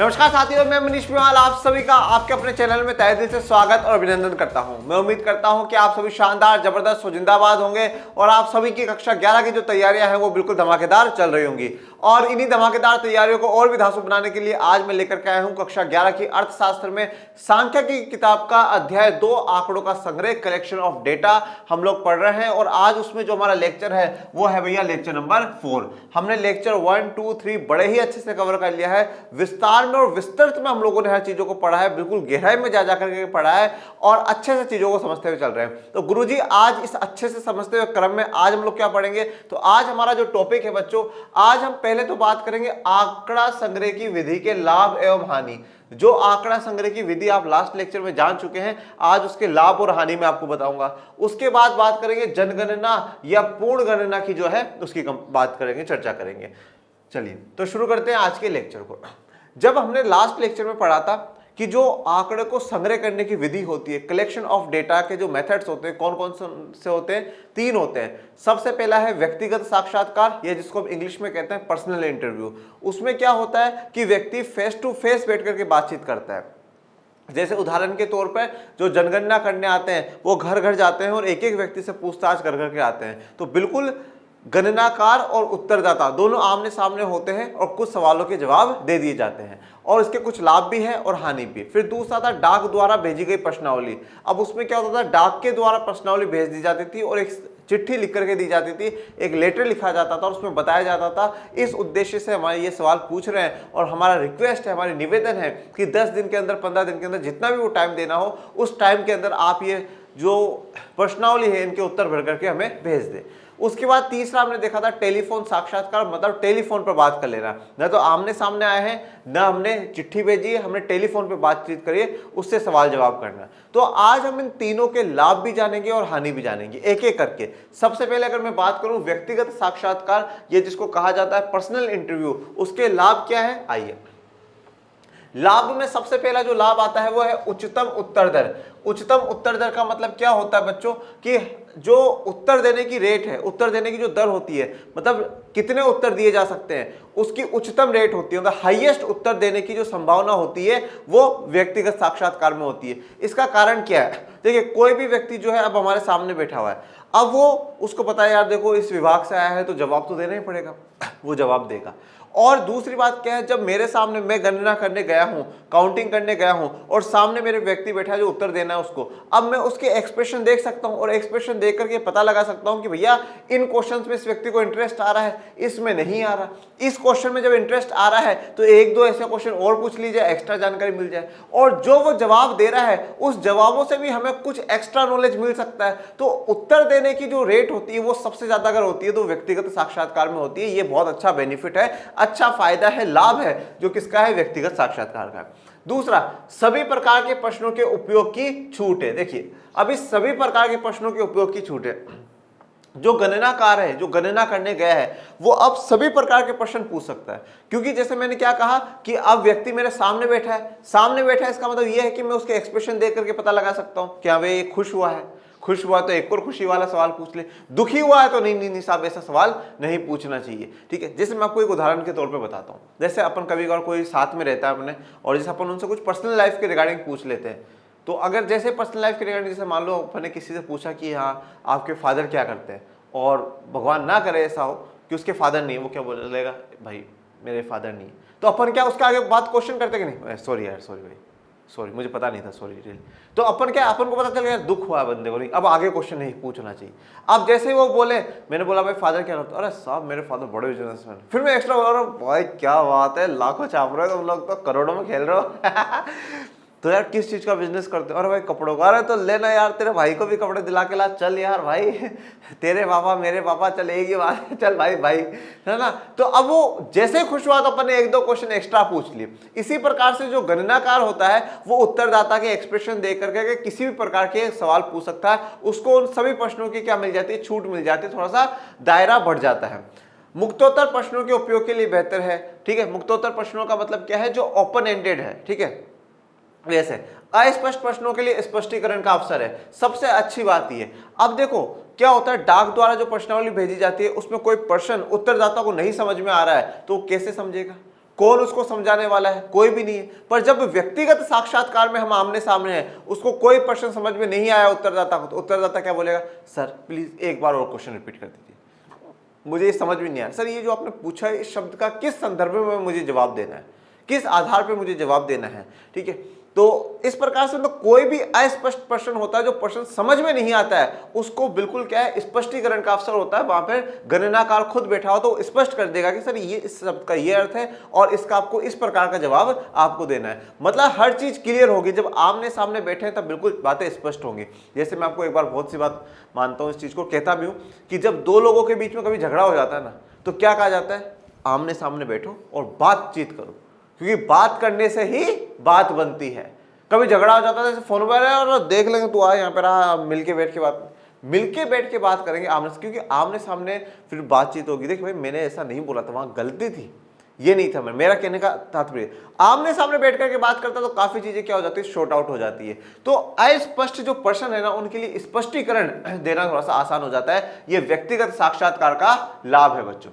नमस्कार साथियों, मैं मनीष बिवाल आप सभी का आपके अपने चैनल में तहे दिल से स्वागत और अभिनंदन करता हूं। मैं उम्मीद करता हूं कि आप सभी शानदार, जबरदस्त और जिंदाबाद होंगे और आप सभी की कक्षा 11 की जो तैयारियां हैं वो बिल्कुल धमाकेदार चल रही होंगी। और इन्हीं धमाकेदार तैयारियों को और भी धांसू बनाने के लिए आज मैं लेकर के आया हूं कक्षा 11 की अर्थशास्त्र में सांख्यिकी की किताब का अध्याय 2 आंकड़ों का संग्रह, कलेक्शन ऑफ डेटा हम लोग पढ़ रहे हैं। और आज उसमें जो हमारा लेक्चर है वो है भैया लेक्चर नंबर 4। हमने लेक्चर 1, 2, 3 बड़े ही अच्छे से कवर कर लिया है। विस्तार में और विस्तृत में हम लोगों ने हर चीजों को पढ़ा है, बिल्कुल गहराई में जा करके पढ़ा है और अच्छे से चीजों को समझते हुए चल रहे हैं। तो गुरुजी आज इस अच्छे से समझते हुए क्रम में आज हम लोग क्या पढ़ेंगे, तो आज हमारा जो टॉपिक है बच्चों, आज हम पहले तो बात करेंगे आंकड़ा संग्रह की विधि के लाभ एवं हानि। जो आंकड़ा संग्रह की विधि आप लास्ट लेक्चर में जान चुके हैं, आज उसके लाभ और हानि में आपको बताऊंगा। उसके बाद बात करेंगे जनगणना या पूर्ण गणना की जो है उसकी बात करेंगे, चर्चा करेंगे। चलिए तो शुरू करते हैं आज के लेक्चर को। जब हमने लास्ट लेक्चर में पढ़ा था कि जो आंकड़े को संग्रह करने की विधि होती है, कलेक्शन ऑफ डेटा के जो मेथड्स होते हैं, कौन कौन से होते हैं, 3 होते हैं। सबसे पहला है व्यक्तिगत साक्षात्कार, या जिसको हम इंग्लिश में कहते हैं पर्सनल इंटरव्यू। उसमें क्या होता है कि व्यक्ति फेस टू फेस बैठ करके बातचीत करता है। जैसे उदाहरण के तौर पर जो जनगणना करने आते हैं वो घर घर जाते हैं और एक एक व्यक्ति से पूछताछ कर करके आते हैं। तो बिल्कुल गणनाकार और उत्तरदाता दोनों आमने सामने होते हैं और कुछ सवालों के जवाब दे दिए जाते हैं और इसके कुछ लाभ भी हैं और हानि भी। फिर दूसरा था डाक द्वारा भेजी गई प्रश्नावली। अब उसमें क्या होता था, डाक के द्वारा प्रश्नावली भेज दी जाती थी और एक चिट्ठी लिख करके दी जाती थी, एक लेटर लिखा जाता था और उसमें बताया जाता था इस उद्देश्य से हमारे ये सवाल पूछ रहे हैं और हमारा रिक्वेस्ट है, हमारी निवेदन है कि 10 दिन के अंदर, 15 दिन के अंदर, जितना भी वो टाइम देना हो उस टाइम के अंदर आप ये जो प्रश्नावली है इनके उत्तर भर करके हमें भेज दें। उसके बाद तीसरा हमने देखा था टेलीफोन साक्षात्कार, मतलब टेलीफोन पर बात कर लेना। न तो आमने सामने आए हैं, न हमने चिट्ठी भेजी है, हमने टेलीफोन पे बातचीत करी है, उससे सवाल जवाब करना। तो आज हम इन तीनों के लाभ भी जानेंगे और हानि भी जानेंगे एक एक करके। सबसे पहले अगर मैं बात करूं व्यक्तिगत साक्षात्कार, ये जिसको कहा जाता है पर्सनल इंटरव्यू, उसके लाभ क्या है, आइए। लाभ में सबसे पहला जो लाभ आता है वो है उच्चतम उत्तर दर। उच्चतम उत्तर दर का मतलब क्या होता है बच्चों, कि जो उत्तर देने की रेट है, उत्तर देने की जो दर होती है, मतलब कितने उत्तर दिए जा सकते हैं, उसकी उच्चतम रेट होती है, मतलब हाईएस्ट उत्तर देने की जो संभावना होती है वो व्यक्तिगत साक्षात्कार में होती है। इसका कारण क्या है, देखिए कोई भी व्यक्ति जो है अब हमारे सामने बैठा हुआ है, अब वो उसको पता है यार देखो इस विभाग से आया है तो जवाब तो देना ही पड़ेगा, वो जवाब देगा। और दूसरी बात क्या है, जब मेरे सामने मैं गणना करने गया हूं, काउंटिंग करने गया हूं और सामने मेरे व्यक्ति बैठा है जो उत्तर देना है उसको, अब मैं उसके एक्सप्रेशन देख सकता हूं और एक्सप्रेशन देख करके पता लगा सकता हूं कि भैया इन क्वेश्चंस में इस व्यक्ति को इंटरेस्ट आ रहा है, इसमें नहीं आ रहा। इस क्वेश्चन में जब इंटरेस्ट आ रहा है तो 1-2 ऐसे क्वेश्चन और पूछ लीजिए, एक्स्ट्रा जानकारी मिल जाए। और जो वो जवाब दे रहा है उस जवाबों से भी हमें कुछ एक्स्ट्रा नॉलेज मिल सकता है। तो उत्तर देने की जो रेट होती है वो सबसे ज्यादा अगर होती है तो व्यक्तिगत साक्षात्कार में होती है। ये बहुत अच्छा बेनिफिट है, अच्छा फायदा है, लाभ है जो किसका है, व्यक्तिगत साक्षात्कार का। दूसरा, सभी प्रकार के प्रश्नों के उपयोग की छूट है। देखिए अब इस सभी प्रकार के प्रश्नों के उपयोग की छूट है। जो गणनाकार है, जो गणना करने गया है, वो अब सभी प्रकार के प्रश्न पूछ सकता है। क्योंकि जैसे मैंने क्या कहा कि अब व्यक्ति मेरे सामने बैठा है, सामने बैठा है, इसका मतलब यह है कि मैं उसके एक्सप्रेशन देख करके पता लगा सकता हूं कि हाँ भाई ये खुश हुआ है, खुश हुआ तो एक और खुशी वाला सवाल पूछ ले, दुखी हुआ है तो नहीं साहब ऐसा सवाल नहीं पूछना चाहिए। ठीक है, जैसे मैं आपको एक उदाहरण के तौर पे बताता हूँ। जैसे अपन कभी कभार कोई साथ में रहता है अपने और जैसे अपन उनसे कुछ पर्सनल लाइफ के रिगार्डिंग पूछ लेते हैं, तो अगर जैसे पर्सनल लाइफ के रिगार्डिंग जैसे मान लो अपन ने किसी से पूछा कि हाँ आपके फादर क्या करते हैं, और भगवान ना करे ऐसा हो कि उसके फादर नहीं है, वो क्या बोलेगा, भाई मेरे फादर नहीं है, तो अपन क्या उसका आगे बात क्वेश्चन करते कि नहीं, सॉरी यार, सॉरी भाई, सॉरी मुझे पता नहीं था, सॉरी रियली। तो अपन क्या, अपन को पता चल गया दुख हुआ बंदे को, नहीं अब आगे क्वेश्चन नहीं पूछना चाहिए। अब जैसे ही वो बोले, मैंने बोला भाई फादर क्या करते, अरे साहब मेरे फादर बड़े बिजनेसमैन, फिर मैं एक्स्ट्रा बोल रहा हूँ भाई क्या बात है, लाखों छाप रहे हो तुम लोग, तो करोड़ों में खेल रहे हो तो यार किस चीज का बिजनेस करते हो, अरे भाई कपड़ों का, अरे तो लेना यार, तेरे भाई को भी कपड़े दिला के ला, चल यार भाई तेरे पापा मेरे पापा, चल एक ही बात है, चल भाई भाई, है ना। तो अब वो जैसे खुश हुआ तो अपन ने 1-2 क्वेश्चन एक्स्ट्रा पूछ लिए। इसी प्रकार से जो गणनाकार होता है वो उत्तरदाता के एक्सप्रेशन देख करके किसी भी प्रकार के सवाल पूछ सकता है, उसको उन सभी प्रश्नों की क्या मिल जाती है, छूट मिल जाती है, थोड़ा सा दायरा बढ़ जाता है। मुक्तोत्तर प्रश्नों के उपयोग के लिए बेहतर है। ठीक है, मुक्तोत्तर प्रश्नों का मतलब क्या है, जो ओपन एंडेड है। ठीक है, वैसे अस्पष्ट प्रश्नों के लिए स्पष्टीकरण का अवसर है, सबसे अच्छी बात ये। अब देखो क्या होता है, डाक द्वारा जो प्रश्नावली भेजी जाती है उसमें कोई प्रश्न उत्तरदाता को नहीं समझ में आ रहा है तो कैसे समझेगा, कौन उसको समझाने वाला है? कोई भी नहीं है। पर जब व्यक्तिगत साक्षात्कार में हम आमने सामने हैं, उसको कोई प्रश्न समझ में नहीं आया उत्तरदाता को, तो उत्तरदाता क्या बोलेगा? सर प्लीज एक बार और क्वेश्चन रिपीट कर दीजिए, मुझे ये समझ में नहीं आया। सर ये जो आपने पूछा है इस शब्द का किस संदर्भ में मुझे जवाब देना है, किस आधार पर मुझे जवाब देना है? ठीक है, तो इस प्रकार से मतलब कोई भी अस्पष्ट प्रश्न होता है, जो प्रश्न समझ में नहीं आता है, उसको बिल्कुल क्या है, स्पष्टीकरण का अवसर होता है। वहां पर गणनाकार खुद बैठा हो तो स्पष्ट कर देगा कि सर ये इस शब्द का ये अर्थ है और इसका आपको इस प्रकार का जवाब आपको देना है। मतलब हर चीज क्लियर होगी। जब आमने सामने बैठे हैं तब बिल्कुल बातें स्पष्ट होंगी। जैसे मैं आपको एक बार बहुत सी बात मानता हूँ, इस चीज को कहता भी हूँ कि जब दो लोगों के बीच में कभी झगड़ा हो जाता है ना, तो क्या कहा जाता है? आमने सामने बैठो और बातचीत करो, क्योंकि बात करने से ही बात बनती है। कभी झगड़ा हो जाता है जैसे फोन पर है और देख लेंगे, तू आ यहाँ पे रहा, मिलके बैठ के बात करेंगे आमने से, क्योंकि आमने सामने फिर बातचीत होगी। देख भाई मैंने ऐसा नहीं बोला था, वहां गलती थी, ये नहीं था मेरा कहने का तात्पर्य। आमने सामने बैठ करके बात करता तो काफी चीजें क्या हो जाती है, शॉर्ट आउट हो जाती है। तो अस्पष्ट जो प्रश्न है ना, उनके लिए स्पष्टीकरण देना थोड़ा सा आसान हो जाता है। ये व्यक्तिगत साक्षात्कार का लाभ है बच्चों।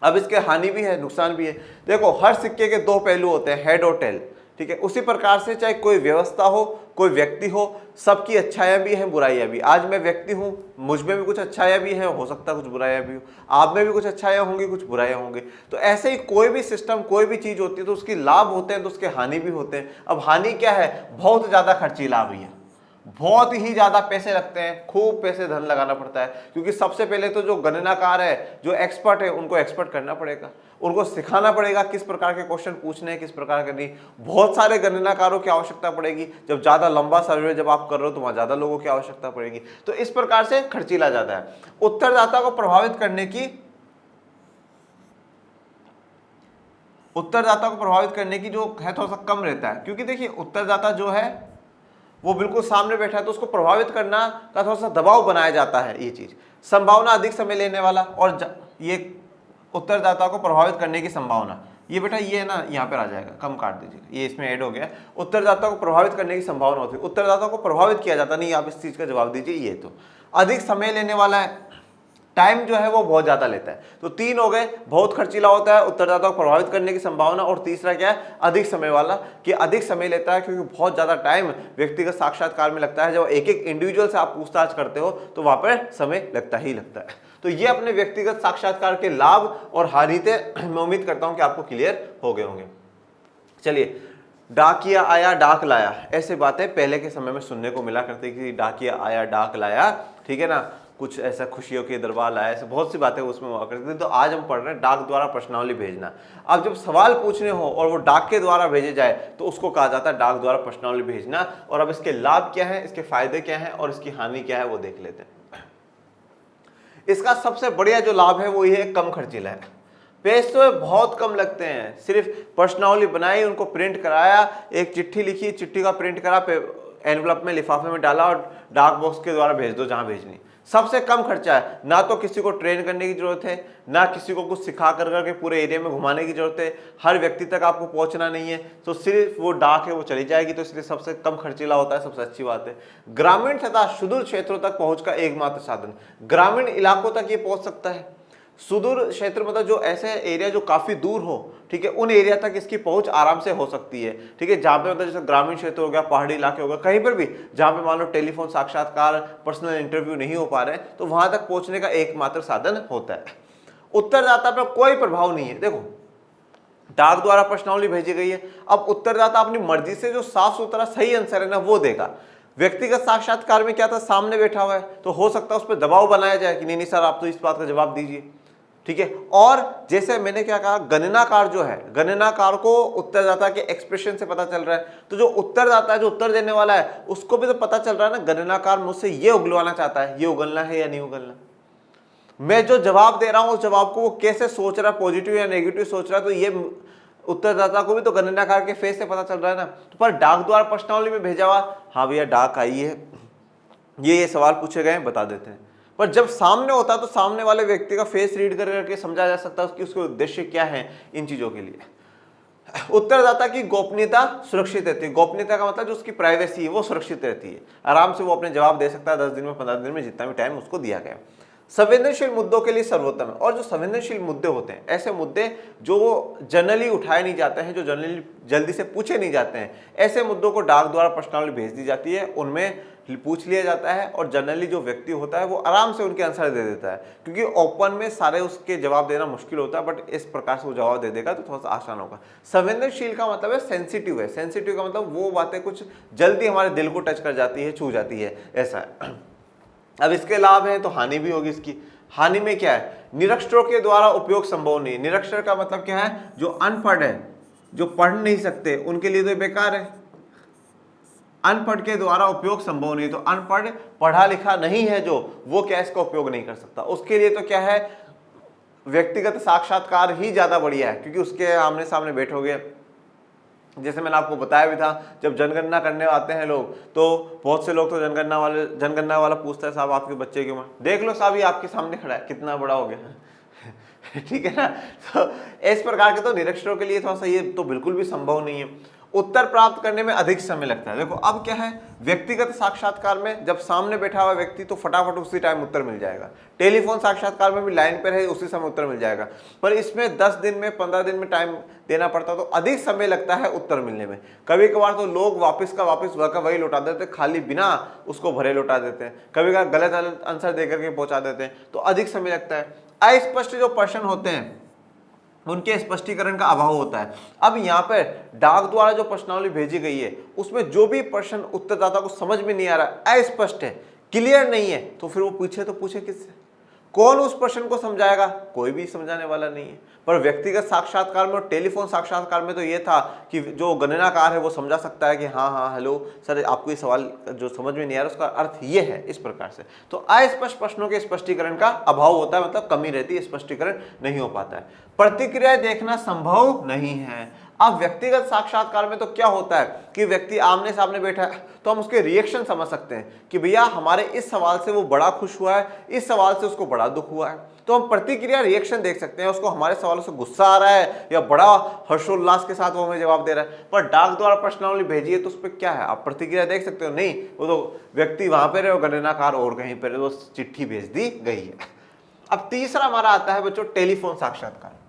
अब इसके हानि भी है, नुकसान भी है। देखो हर सिक्के के दो पहलू होते हैं, हेड और टेल। ठीक है, उसी प्रकार से चाहे कोई व्यवस्था हो, कोई व्यक्ति हो, सबकी अच्छाइयां भी हैं, बुराइयां भी। आज मैं व्यक्ति हूं, मुझ में भी कुछ अच्छाइयां भी हैं, हो सकता है कुछ बुराइयां भी हो, आप में भी कुछ अच्छाइयां होंगी, कुछ बुराइयां होंगी। तो ऐसे ही कोई भी सिस्टम, कोई भी चीज होती है तो उसके लाभ होते हैं तो उसके हानि भी होते हैं। अब हानि क्या है? बहुत ज्यादा खर्चीला भी है, बहुत ही ज्यादा पैसे लगते हैं, खूब पैसे धन लगाना पड़ता है। क्योंकि सबसे पहले तो जो गणनाकार है, जो एक्सपर्ट है, उनको एक्सपर्ट करना पड़ेगा, उनको सिखाना पड़ेगा किस प्रकार के क्वेश्चन पूछने हैं, किस प्रकार के नहीं। बहुत सारे गणनाकारों की आवश्यकता पड़ेगी। जब ज्यादा लंबा सर्वे जब आप कर रहे हो तो वहां ज्यादा लोगों की आवश्यकता पड़ेगी। तो इस प्रकार से खर्चीला ज्यादा है। उत्तरदाता को प्रभावित करने की जो है थोड़ा सा कम रहता है। क्योंकि देखिए उत्तरदाता जो है वो बिल्कुल सामने बैठा है, तो उसको प्रभावित करना का थोड़ा सा दबाव बनाया जाता है। ये चीज संभावना अधिक समय लेने वाला, और ये उत्तरदाता को प्रभावित करने की संभावना, ये बेटा ये है ना, यहाँ पर आ जाएगा, कम काट दीजिएगा, ये इसमें ऐड हो गया। उत्तरदाता को प्रभावित करने की संभावना होती है, उत्तरदाता को प्रभावित किया जाता नहीं, आप इस चीज का जवाब दीजिए। ये तो अधिक समय लेने वाला है, टाइम जो है वो बहुत ज्यादा लेता है। तो तीन हो गए, बहुत खर्चीला होता है, उत्तरदाता को प्रभावित करने की संभावना, और तीसरा क्या है, अधिक समय वाला, कि अधिक समय लेता है क्योंकि बहुत ज्यादा टाइम व्यक्तिगत साक्षात्कार में लगता है। जब एक एक इंडिविजुअल से आप पूछताछ करते हो तो वहां पर समय लगता ही लगता है। तो ये अपने व्यक्तिगत साक्षात्कार के लाभ और हानि थे। मैं उम्मीद करता हूं कि आपको क्लियर हो गए होंगे। चलिए, डाकिया आया डाक लाया, ऐसे बातें पहले के समय में सुनने को मिला करती कि डाकिया आया डाक लाया, ठीक है ना, कुछ ऐसा खुशियों के दरबार लाया, ऐसे बहुत सी बातें उसमें हुआ करती थी। तो आज हम पढ़ रहे हैं डाक द्वारा प्रश्नावली भेजना। अब जब सवाल पूछने हो और वो डाक के द्वारा भेजे जाए तो उसको कहा जाता है डाक द्वारा प्रश्नावली भेजना। और अब इसके लाभ क्या है, इसके फायदे क्या है और इसकी हानि क्या है वो देख लेते हैं। इसका सबसे बढ़िया जो लाभ है वो ये है, कम खर्चीला है। पैसे बहुत कम लगते हैं, सिर्फ प्रश्नावली बनाई, उनको प्रिंट कराया, एक चिट्ठी लिखी, चिट्ठी का प्रिंट करा, एनवलप में लिफाफे में डाला और डाक बॉक्स के द्वारा भेज दो जहां भेजनी। सबसे कम खर्चा है, ना तो किसी को ट्रेन करने की जरूरत है, ना किसी को कुछ सिखा कर करके पूरे एरिया में घुमाने की जरूरत है, हर व्यक्ति तक आपको पहुंचना नहीं है, तो सिर्फ वो डाक है वो चली जाएगी। तो इसलिए सबसे कम खर्चीला होता है, सबसे अच्छी बात है। ग्रामीण तथा सुदूर क्षेत्रों तक पहुंच का एकमात्र साधन, ग्रामीण इलाकों तक ये पहुंच सकता है। सुदूर क्षेत्र मतलब जो ऐसे एरिया जो काफी दूर हो, ठीक है, उन एरिया तक इसकी पहुंच आराम से हो सकती है। ठीक है, जहां पे मतलब जैसे ग्रामीण क्षेत्र हो गया, पहाड़ी इलाके हो गया, कहीं पर भी जहां पे मान लो टेलीफोन साक्षात्कार, पर्सनल इंटरव्यू नहीं हो पा रहे, तो वहां तक पहुंचने का एकमात्र साधन होता है। उत्तरदाता पर कोई प्रभाव नहीं है। देखो डाक द्वारा प्रश्नावली भेजी गई है, अब उत्तरदाता अपनी मर्जी से जो साफ सुथरा सही आंसर है ना वो देगा। व्यक्तिगत साक्षात्कार में क्या था, सामने बैठा हुआ है तो हो सकता है उस पर दबाव बनाया जाए कि नहीं सर आप तो इस बात का जवाब दीजिए। ठीक है, और जैसे मैंने क्या कहा, गणनाकार जो है, गणनाकार को उत्तरदाता के एक्सप्रेशन से पता चल रहा है, तो जो उत्तरदाता है, जो उत्तर देने वाला है, उसको भी तो पता चल रहा है ना, गणनाकार मुझसे ये उगलवाना चाहता है, ये उगलना है या नहीं उगलना। मैं जो जवाब दे रहा हूं उस जवाब को वो कैसे सोच रहा है, पॉजिटिव या नेगेटिव सोच रहा है, तो ये उत्तरदाता को भी तो गणनाकार के फेस से पता चल रहा है ना। तो पर डाक द्वारा प्रश्नावली में भेजा हुआ, हाँ भैया डाक आई है, ये सवाल पूछे गए बता देते हैं। पर जब सामने होता तो सामने वाले व्यक्ति का फेस रीड करके समझा जा सकता है कि उसके उद्देश्य क्या है इन चीजों के लिए। उत्तरदाता की गोपनीयता सुरक्षित रहती है। गोपनीयता का मतलब जो उसकी प्राइवेसी है वो सुरक्षित रहती है, आराम से वो अपने जवाब दे सकता है 10 दिन में, 15 दिन में, जितना भी टाइम उसको दिया गया। संवेदनशील मुद्दों के लिए सर्वोत्तम है। और जो संवेदनशील मुद्दे होते हैं, ऐसे मुद्दे जो जनरली उठाए नहीं जाते हैं, जो जनरली जल्दी से पूछे नहीं जाते हैं, ऐसे मुद्दों को डाक द्वारा प्रश्नावली भेज दी जाती है, उनमें पूछ लिया जाता है और जनरली जो व्यक्ति होता है वो आराम से उनके आंसर दे देता है, क्योंकि ओपन में सारे उसके जवाब देना मुश्किल होता है, बट इस प्रकार से वो जवाब दे देगा तो थोड़ा सा आसान होगा। संवेदनशील का मतलब है सेंसिटिव है, सेंसिटिव का मतलब वो बातें कुछ जल्दी हमारे दिल को टच कर जाती है, छू जाती है, ऐसा है। अब इसके लाभ हैं तो हानि भी होगी इसकी। हानि में क्या है, निरक्षरों के द्वारा उपयोग संभव नहीं। निरक्षर का मतलब क्या है, जो अनपढ़ है, जो पढ़ नहीं सकते, उनके लिए तो बेकार है। अनपढ़ के द्वारा उपयोग संभव नहीं, तो अनपढ़ पढ़ा लिखा नहीं है जो, वो क्या इसका उपयोग नहीं कर सकता। उसके लिए तो क्या है, व्यक्तिगत साक्षात्कार ही ज्यादा बढ़िया है, क्योंकि उसके आमने सामने बैठोगे। जैसे मैंने आपको बताया भी था, जब जनगणना करने आते हैं लोग, तो बहुत से लोग तो जनगणना वाला पूछता है, साहब आपके बच्चे की उम्र देख लो, साहब ये आपके सामने खड़ा है, कितना बड़ा हो गया। ठीक है ना। तो इस प्रकार के तो निरक्षरों के लिए थोड़ा सा ये तो बिल्कुल भी संभव नहीं है। उत्तर प्राप्त करने में अधिक समय लगता है। देखो अब क्या है, व्यक्तिगत साक्षात्कार में जब सामने बैठा हुआ व्यक्ति तो फटाफट उसी टाइम उत्तर मिल जाएगा। टेलीफोन साक्षात्कार में भी लाइन पर है, उसी समय उत्तर मिल जाएगा, पर इसमें 10 दिन में 15 दिन में टाइम देना पड़ता, तो अधिक समय लगता है उत्तर मिलने में। कभी कभार तो लोग वापस का वापस वही लौटा देते, खाली बिना उसको भरे लौटा देते हैं, कभी कभार गलत आंसर देकर के पहुंचा देते हैं, तो अधिक समय लगता है। अस्पष्ट जो प्रश्न होते हैं उनके स्पष्टीकरण का अभाव होता है। अब यहाँ पर डाक द्वारा जो प्रश्नावली भेजी गई है, उसमें जो भी प्रश्न उत्तरदाता को समझ में नहीं आ रहा, अस्पष्ट है, क्लियर नहीं है, तो फिर वो पूछे तो पूछे किससे? कौन उस प्रश्न को समझाएगा? कोई भी समझाने वाला नहीं है। पर व्यक्तिगत साक्षात्कार में और टेलीफोन साक्षात्कार में तो ये था कि जो गणनाकार है वो समझा सकता है कि हाँ हाँ हेलो सर, आपको ये सवाल जो समझ में नहीं आ रहा उसका अर्थ ये है, इस प्रकार से। तो अस्पष्ट प्रश्नों के स्पष्टीकरण का अभाव होता है, मतलब कमी रहती है, स्पष्टीकरण नहीं हो पाता है। प्रतिक्रिया देखना संभव नहीं है। अब व्यक्तिगत साक्षात्कार में तो क्या होता है कि व्यक्ति आमने सामने बैठा है, तो हम उसके रिएक्शन समझ सकते हैं कि भैया हमारे इस सवाल से वो बड़ा खुश हुआ है, इस सवाल से उसको बड़ा दुख हुआ है, तो हम प्रतिक्रिया रिएक्शन देख सकते हैं, उसको हमारे सवालों से गुस्सा आ रहा है या बड़ा हर्षोल्लास के साथ वो हमें जवाब दे रहा है। पर डाक द्वारा प्रश्नावली भेजी है तो उस पर क्या है, आप प्रतिक्रिया देख सकते हो? नहीं, वो तो व्यक्ति वहां पर है और गणनाकार और कहीं पर, तो चिट्ठी भेज दी गई है। अब तीसरा हमारा आता है बच्चों टेलीफोन साक्षात्कार।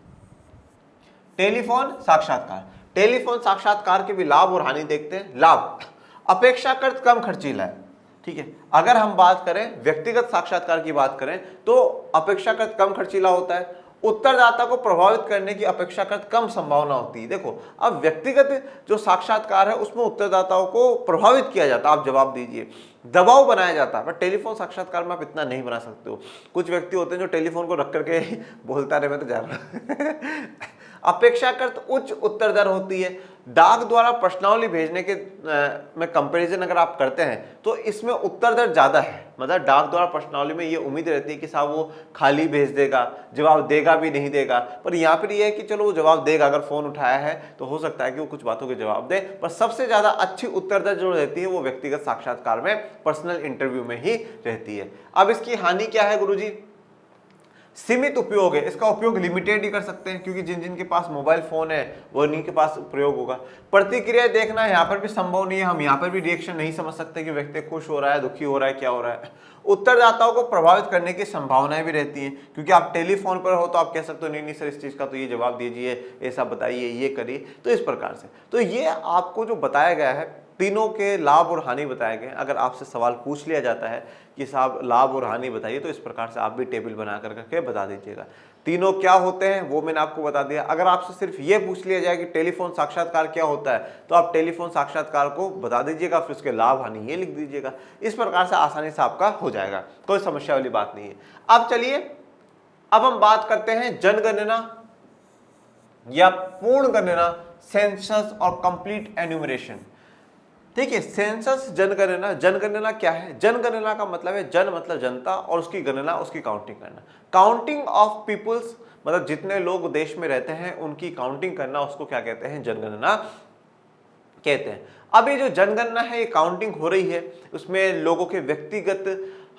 टेलीफोन साक्षात्कार, टेलीफोन साक्षात्कार के भी लाभ और हानि देखते हैं। लाभ, अपेक्षाकृत कम खर्चीला है। ठीक है, अगर हम बात करें व्यक्तिगत साक्षात्कार की बात करें तो अपेक्षाकृत कम खर्चीला होता है। उत्तरदाता को प्रभावित करने की अपेक्षाकृत कम संभावना होती है। देखो अब व्यक्तिगत जो साक्षात्कार है उसमें उत्तरदाताओं को प्रभावित किया जाता है, आप जवाब दीजिए, दबाव बनाया जाता है, पर टेलीफोन साक्षात्कार में आप इतना नहीं बना सकते हो। कुछ व्यक्ति होते हैं जो टेलीफोन को रख करके बोलता रहे, मैं तो जा रहा अपेक्षाकृत उच्च उत्तर दर होती है। डाक द्वारा प्रश्नावली भेजने के में कंपैरिजन अगर आप करते हैं तो इसमें उत्तर दर ज्यादा है। मतलब डाक द्वारा प्रश्नावली में ये उम्मीद रहती है कि साहब वो खाली भेज देगा, जवाब देगा भी नहीं देगा, पर यहाँ पर ये है कि चलो वो जवाब देगा, अगर फोन उठाया है तो हो सकता है कि वो कुछ बातों के जवाब दे। पर सबसे ज्यादा अच्छी उत्तर दर जो रहती है वो व्यक्तिगत साक्षात्कार में, पर्सनल इंटरव्यू में ही रहती है। अब इसकी हानि क्या है गुरुजी? सीमित उपयोग है, इसका उपयोग लिमिटेड ही कर सकते हैं, क्योंकि जिन जिन के पास मोबाइल फोन है वो इन्हीं के पास प्रयोग होगा। प्रतिक्रिया देखना यहाँ पर भी संभव नहीं है, हम यहाँ पर भी रिएक्शन नहीं समझ सकते कि व्यक्ति खुश हो रहा है, दुखी हो रहा है, क्या हो रहा है। उत्तरदाताओं को प्रभावित करने की संभावनाएं भी रहती हैं, क्योंकि आप टेलीफोन पर हो तो आप कह सकते हो नहीं नहीं सर इस चीज का तो ये जवाब दीजिए, ऐसा बताइए, ये करिए, तो इस प्रकार से। तो ये आपको जो बताया गया है, तीनों के लाभ और हानि बताए गए। अगर आपसे सवाल पूछ लिया जाता है कि साहब लाभ और हानि बताइए, तो इस प्रकार से आप भी टेबल बना करके बता दीजिएगा। तीनों क्या होते हैं वो मैंने आपको बता दिया। अगर आपसे सिर्फ ये पूछ लिया जाए कि टेलीफोन साक्षात्कार क्या होता है, तो आप टेलीफोन साक्षात्कार को बता दीजिएगा, फिर उसके लाभ हानि ये लिख दीजिएगा। इस प्रकार से आसानी से आपका हो जाएगा, कोई समस्या वाली बात नहीं है। अब चलिए, अब हम बात करते हैं जनगणना या पूर्ण गणना, सेंसस और कंप्लीट एन्यूमरेशन। ठीक है, सेंसस, जनगणना। जनगणना क्या है? जनगणना का मतलब है, जन मतलब जनता और उसकी गणना, उसकी काउंटिंग करना। काउंटिंग ऑफ पीपुल्स मतलब जितने लोग देश में रहते हैं उनकी काउंटिंग करना, उसको क्या कहते हैं? जनगणना कहते हैं। अब ये जो जनगणना है, ये काउंटिंग हो रही है, उसमें लोगों के व्यक्तिगत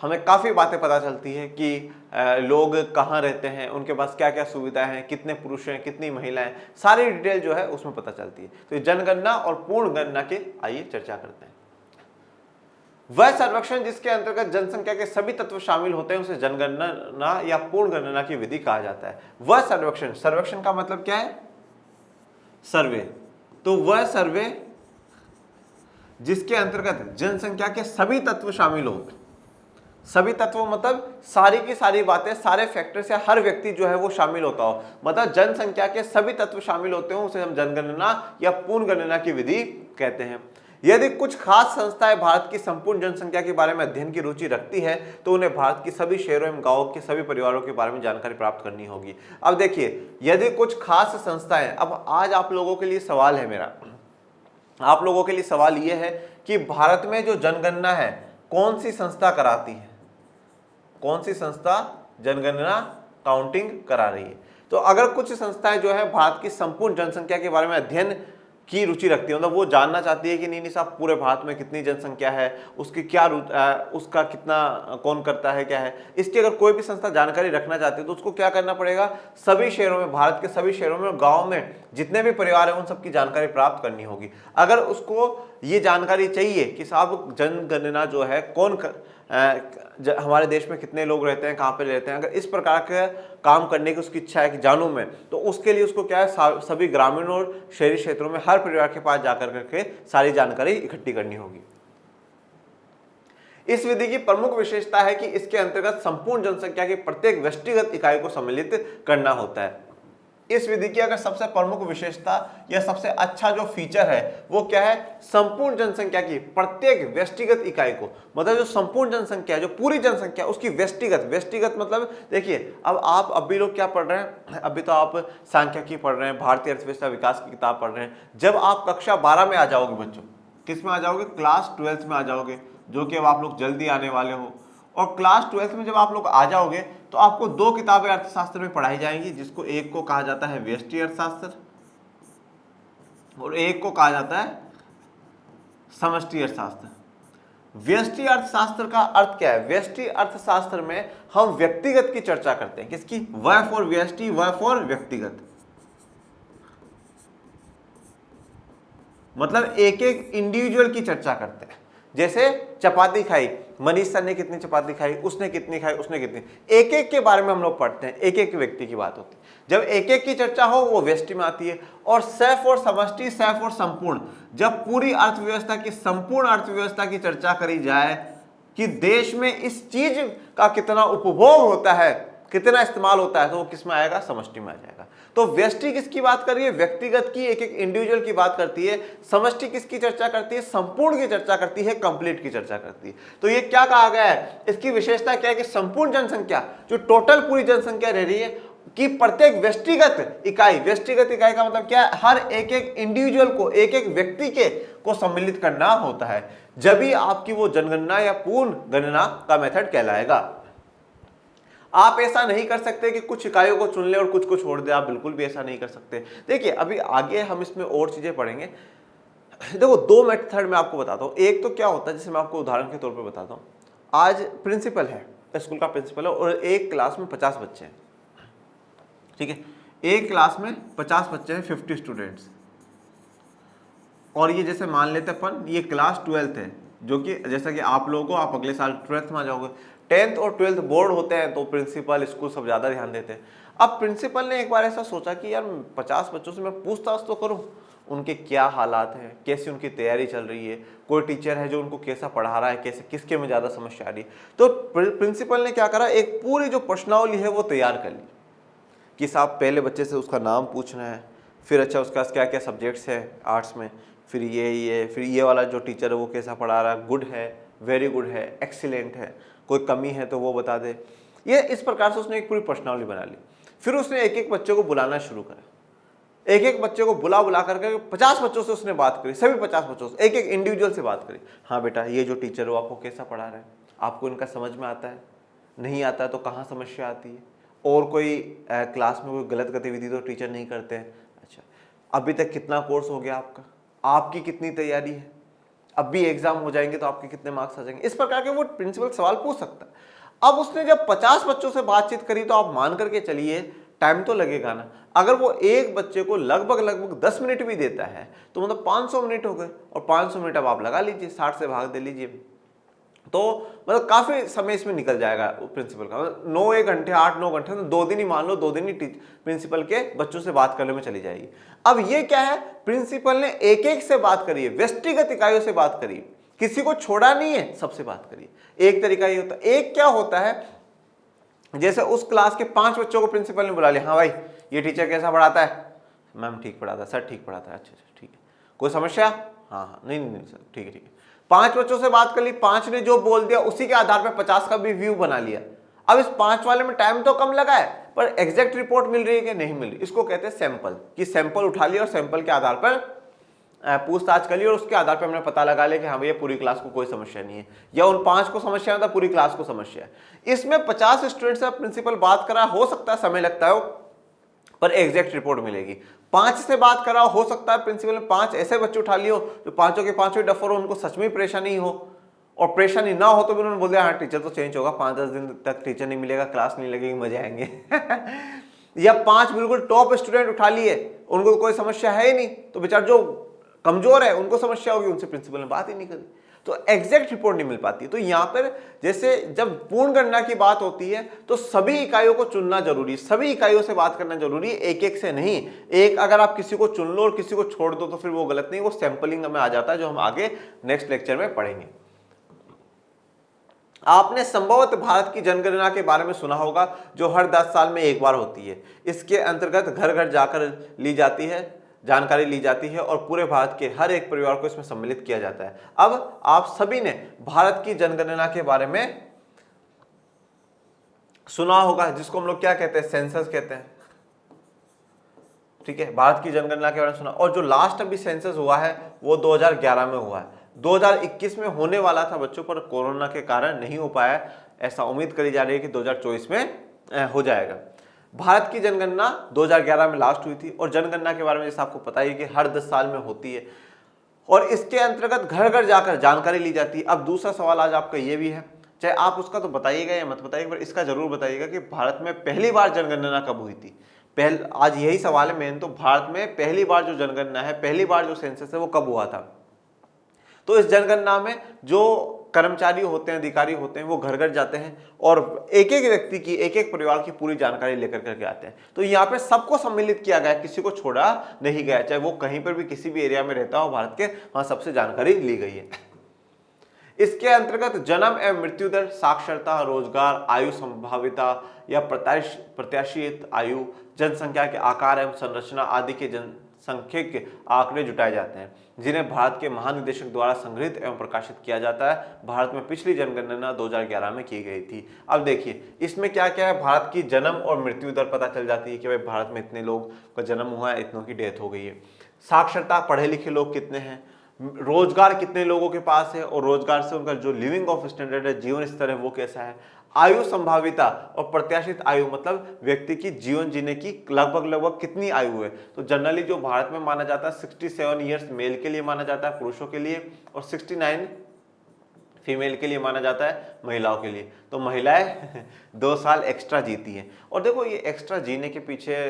हमें काफ़ी बातें पता चलती है कि लोग कहाँ रहते हैं, उनके पास क्या क्या सुविधाएं हैं, कितने पुरुष हैं, कितनी महिलाएं, सारी डिटेल जो है उसमें पता चलती है। तो जनगणना और पूर्ण गणना के आइए चर्चा करते हैं। वह सर्वेक्षण जिसके अंतर्गत जनसंख्या के सभी तत्व शामिल होते हैं उसे जनगणना या पूर्ण गणना की विधि कहा जाता है। वह सर्वेक्षण, सर्वेक्षण का मतलब क्या है? सर्वे। तो वह सर्वे जिसके अंतर्गत जनसंख्या के सभी तत्व शामिल हो, सभी तत्व मतलब सारी की सारी बातें, सारे फैक्टर्स या हर व्यक्ति जो है वो शामिल होता हो, मतलब जनसंख्या के सभी तत्व शामिल होते हो, उसे हम जनगणना या पूर्ण गणना की विधि कहते हैं। यदि कुछ खास संस्थाएं भारत की संपूर्ण जनसंख्या के बारे में अध्ययन की रुचि रखती है तो उन्हें भारत की सभी शहरों एवं गांवों के सभी परिवारों के बारे में जानकारी प्राप्त करनी होगी। अब देखिए, यदि कुछ खास संस्थाएं, अब आज आप लोगों के लिए सवाल है मेरा, आप लोगों के लिए सवाल यह है कि भारत में जो जनगणना है कौन सी संस्था कराती है? कौन सी संस्था जनगणना काउंटिंग करा रही है? तो अगर कुछ संस्थाएं जो है भारत की संपूर्ण जनसंख्या के बारे में अध्ययन की रुचि रखती है, मतलब वो जानना चाहती है कि नहीं साहब पूरे भारत में कितनी जनसंख्या है, उसकी क्या उसका कितना कौन करता है, क्या है, इसकी अगर कोई भी संस्था जानकारी रखना चाहती है तो उसको क्या करना पड़ेगा? सभी शहरों में, भारत के सभी शहरों में और गाँव में जितने भी परिवार हैं उन सबकी जानकारी प्राप्त करनी होगी। अगर उसको ये जानकारी चाहिए कि साहब जनगणना जो है कौन हमारे देश में कितने लोग रहते हैं, कहाँ पे रहते हैं, अगर इस प्रकार का काम करने की उसकी इच्छा है कि जानूं मैं, तो उसके लिए उसको क्या है, सभी ग्रामीण और शहरी क्षेत्रों में हर परिवार के पास जाकर करके सारी जानकारी इकट्ठी करनी होगी। इस विधि की प्रमुख विशेषता है कि इसके अंतर्गत संपूर्ण जनसंख्या की प्रत्येक व्यक्तिगत इकाई को सम्मिलित करना होता है। इस विधि की अगर सबसे प्रमुख विशेषता या सबसे अच्छा जो फीचर है वो क्या है? संपूर्ण जनसंख्या की प्रत्येक व्यक्तिगत इकाई को, मतलब जो संपूर्ण जनसंख्या, जो पूरी जनसंख्या, उसकी व्यक्तिगत मतलब देखिए, अब आप अभी लोग क्या पढ़ रहे हैं? अभी तो आप सांख्यिकी पढ़ रहे हैं, भारतीय अर्थव्यवस्था विकास की किताब पढ़ रहे हैं। जब आप कक्षा 12 में आ जाओगे बच्चों, किस में आ जाओगे? क्लास 12 में आ जाओगे, जो कि अब आप लोग जल्दी आने वाले हो। और क्लास 12 में जब आप लोग आ जाओगे तो आपको दो किताबें अर्थशास्त्र में पढ़ाई जाएंगी, जिसको एक को कहा जाता है व्यष्टि अर्थशास्त्र और एक को कहा जाता है समष्टि अर्थशास्त्र। व्यष्टि अर्थशास्त्र का अर्थ क्या है? व्यष्टि अर्थशास्त्र में हम व्यक्तिगत की चर्चा करते हैं। किसकी? वह फॉर व्यष्टि, वह फॉर व्यक्तिगत, मतलब एक एक इंडिविजुअल की चर्चा करते हैं। जैसे चपाती खाई, मनीष सर ने कितनी चपाती खाई, उसने कितनी खाई, उसने कितनी, एक एक के बारे में हम लोग पढ़ते हैं, एक एक व्यक्ति की बात होती है। जब एक एक की चर्चा हो वो व्यष्टि में आती है। और सैफ और समष्टि, सैफ और संपूर्ण, जब पूरी अर्थव्यवस्था की, संपूर्ण अर्थव्यवस्था की चर्चा करी जाए कि देश में इस चीज का कितना उपभोग होता है, कितना इस्तेमाल होता है, तो वो किस में आएगा? समष्टि में आ जाएगा। तो व्यष्टि किसकी बात कर रही है? व्यक्तिगत की, एक एक इंडिविजुअल की बात करती है। समष्टि किसकी चर्चा करती है? संपूर्ण की चर्चा करती है, कंप्लीट की चर्चा करती है। तो ये क्या कहा गया है? इसकी विशेषता क्या है कि संपूर्ण जनसंख्या, जो टोटल पूरी जनसंख्या रह रही है, कि प्रत्येक व्यक्तिगत इकाई, व्यक्तिगत इकाई का मतलब क्या है? हर एक एक इंडिविजुअल को, एक एक व्यक्ति के को सम्मिलित करना होता है, जब ही आपकी वो जनगणना या पूर्ण गणना का मेथड कहलाएगा। आप ऐसा नहीं कर सकते कि कुछ इकाइयों को चुन ले और कुछ को छोड़ दे, आप बिल्कुल भी ऐसा नहीं कर सकते। देखिए, अभी आगे हम इसमें और चीजें पढ़ेंगे। देखो, दो मेथड मैं आपको बताता हूँ। एक तो क्या होता है, जैसे मैं आपको उदाहरण के तौर पे बताता हूँ। आज प्रिंसिपल है, स्कूल का प्रिंसिपल है, और एक क्लास में 50 बच्चे हैं, ठीक है, एक क्लास में 50 बच्चे हैं, 50 स्टूडेंट्स। और ये जैसे मान लेते अपन, ये क्लास 12th है, जो कि जैसा कि आप लोगों को, आप अगले साल 12th में आ जाओगे। 10th और 12th बोर्ड होते हैं, तो प्रिंसिपल, स्कूल सब ज़्यादा ध्यान देते हैं। अब प्रिंसिपल ने एक बार ऐसा सोचा कि यार 50 बच्चों से मैं पूछताछ तो करूं, उनके क्या हालात हैं, कैसी उनकी तैयारी चल रही है, कोई टीचर है जो उनको कैसा पढ़ा रहा है, कैसे किसके में ज़्यादा समस्या आ रही है। तो प्रिंसिपल ने क्या करा, एक पूरी जो प्रश्नावली है वो तैयार कर ली कि साहब पहले बच्चे से उसका नाम पूछना है, फिर अच्छा उसका क्या क्या सब्जेक्ट्स है आर्ट्स में, फिर ये वाला जो टीचर है वो कैसा पढ़ा रहा है, गुड है, वेरी गुड है, एक्सीलेंट है, कोई कमी है तो वो बता दे। ये इस प्रकार से उसने एक पूरी प्रश्नावली बना ली। फिर उसने एक एक बच्चे को बुलाना शुरू करा, एक एक बच्चे को बुला करके 50 बच्चों से उसने बात करी, सभी 50 बच्चों से, एक एक इंडिविजुअल से बात करी। हाँ बेटा, ये जो टीचर हो आपको कैसा पढ़ा रहा है, आपको इनका समझ में आता है, नहीं आता है तो कहाँ समस्या आती है, और कोई क्लास में कोई गलत गतिविधि तो टीचर नहीं करते हैं। अच्छा, अभी तक कितना कोर्स हो गया आपका, आपकी कितनी तैयारी है, अब भी एग्जाम हो जाएंगे तो आपके कितने मार्क्स आ जाएंगे। इस प्रकार के वो प्रिंसिपल सवाल पूछ सकता है। अब उसने जब 50 बच्चों से बातचीत करी तो आप मान करके चलिए टाइम तो लगेगा ना। अगर वो एक बच्चे को लगभग 10 मिनट भी देता है तो मतलब 500 मिनट हो गए, और 500 मिनट अब आप लगा लीजिए, 60 से भाग दे लीजिए, तो मतलब काफी समय इसमें निकल जाएगा प्रिंसिपल का, 9 घंटे 8-9 घंटे, तो 2 दिन ही मान लो, 2 दिन ही प्रिंसिपल के बच्चों से बात करने में चली जाएगी। अब ये क्या है, प्रिंसिपल ने एक एक से बात करी है, व्यक्तिगत इकाइयों से बात करी, किसी को छोड़ा नहीं है, सबसे बात करी। एक तरीका ये होता है। एक क्या होता है, जैसे उस क्लास के 5 बच्चों को प्रिंसिपल ने बुला लिया, हाँ भाई ये टीचर कैसा पढ़ाता है, मैम ठीक पढ़ाता है, सर ठीक पढ़ाता है, अच्छा ठीक है, कोई समस्या, हाँ हाँ नहीं सर ठीक है ठीक है। 5 बच्चों से बात कर ली, 5 ने जो बोल दिया उसी के आधार पर 50 का भी व्यू बना लिया। अब इस 5 वाले में टाइम तो कम लगा है, पर एग्जैक्ट रिपोर्ट मिल रही है कि नहीं मिल रही, इसको कहते हैं सैंपल, कि सैंपल उठा लिया और सैंपल के आधार पर पूछताछ कर ली और उसके आधार पर हमने पता लगा लिया कि हाँ भैया पूरी क्लास को कोई समस्या नहीं है, या उन 5 को समस्या है तो पूरी क्लास को समस्या है। इसमें 50 स्टूडेंट से प्रिंसिपल बात करा, हो सकता है समय लगता है पर एग्जैक्ट रिपोर्ट मिलेगी। 5 से बात करा, हो सकता है प्रिंसिपल ने 5 ऐसे बच्चे उठा लिए हो जो पांचों के पांचों डफर हो, उनको सच में परेशानी हो, और परेशानी ना हो तो भी उन्होंने बोल दिया हाँ टीचर तो चेंज होगा, 5-10 दिन तक टीचर नहीं मिलेगा, क्लास नहीं लगेगी, मजे आएंगे। या 5 बिल्कुल टॉप स्टूडेंट उठा लिए, उनको कोई समस्या है ही नहीं, तो बेचारे जो कमजोर है उनको समस्या होगी, उनसे प्रिंसिपल ने बात ही नहीं करी, तो एग्जैक्ट रिपोर्ट नहीं मिल पाती। तो यहाँ पर जैसे जब पूर्ण गणना की बात होती है तो सभी इकाइयों को चुनना जरूरी, सभी इकाइयों से बात करना जरूरी, एक एक से नहीं। एक अगर आप किसी को चुन लो और किसी को छोड़ दो तो फिर वो गलत नहीं, वो सैंपलिंग में आ जाता है, जो हम आगे नेक्स्ट लेक्चर में पढ़ेंगे। आपने संभवतः भारत की जनगणना के बारे में सुना होगा, जो हर 10 साल में एक बार होती है। इसके अंतर्गत घर घर जाकर ली जाती है, जानकारी ली जाती है और पूरे भारत के हर एक परिवार को इसमें सम्मिलित किया जाता है। अब आप सभी ने भारत की जनगणना के बारे में सुना होगा, जिसको हम लोग क्या कहते हैं, सेंसस कहते हैं, ठीक है। भारत की जनगणना के बारे में सुना, और जो लास्ट अभी सेंसस हुआ है वो 2011 में हुआ है। 2021 में होने वाला था बच्चों, पर कोरोना के कारण नहीं हो पाया, ऐसा उम्मीद करी जा रही है कि 2024 में हो जाएगा। भारत की जनगणना 2011 में लास्ट हुई थी, और जनगणना के बारे में जैसे आपको पता ही कि हर 10 साल में होती है, और इसके अंतर्गत घर घर जाकर जानकारी ली जाती है। अब दूसरा सवाल आज आपका ये भी है, चाहे आप उसका तो बताइएगा या मत बताइएगा, पर इसका जरूर बताइएगा कि भारत में पहली बार जनगणना कब हुई थी। आज यही सवाल है मेन, तो भारत में पहली बार जो जनगणना है, पहली बार जो सेंसस है वो कब हुआ था। तो इस जनगणना में जो कर्मचारी होते हैं, अधिकारी होते हैं, वो घर घर जाते हैं और एक एक व्यक्ति की, एक एक परिवार की पूरी जानकारी लेकर करके आते हैं। तो यहाँ पे सबको सम्मिलित किया गया, किसी को छोड़ा नहीं गया, चाहे वो कहीं पर भी किसी भी एरिया में रहता हो भारत के, वहां सबसे जानकारी ली गई है। इसके अंतर्गत जन्म एवं मृत्यु दर, साक्षरता, रोजगार, आयु संभाविता या प्रत्याशित आयु, जनसंख्या के आकार एवं संरचना आदि के जनसंख्यिक आंकड़े जुटाए जाते हैं, जिन्हें भारत के महानिदेशक द्वारा संग्रहित एवं प्रकाशित किया जाता है। भारत में पिछली जनगणना 2011 में की गई थी। अब देखिए इसमें क्या क्या है, भारत की जन्म और मृत्यु दर पता चल जाती है कि भाई भारत में इतने लोग का जन्म हुआ है, इतनों की डेथ हो गई है। साक्षरता, पढ़े लिखे लोग कितने हैं, रोजगार कितने लोगों के पास है और रोजगार से उनका जो लिविंग ऑफ स्टैंडर्ड है, जीवन स्तर है, वो कैसा है। आयु संभाविता और प्रत्याशित आयु, मतलब व्यक्ति की जीवन जीने की लगभग कितनी आयु है। तो जनरली जो भारत में माना जाता है 67 ईयर्स मेल के लिए माना जाता है पुरुषों के लिए, और 69 फीमेल के लिए माना जाता है महिलाओं के लिए। तो महिलाएं 2 साल एक्स्ट्रा जीती हैं। और देखो ये एक्स्ट्रा जीने के पीछे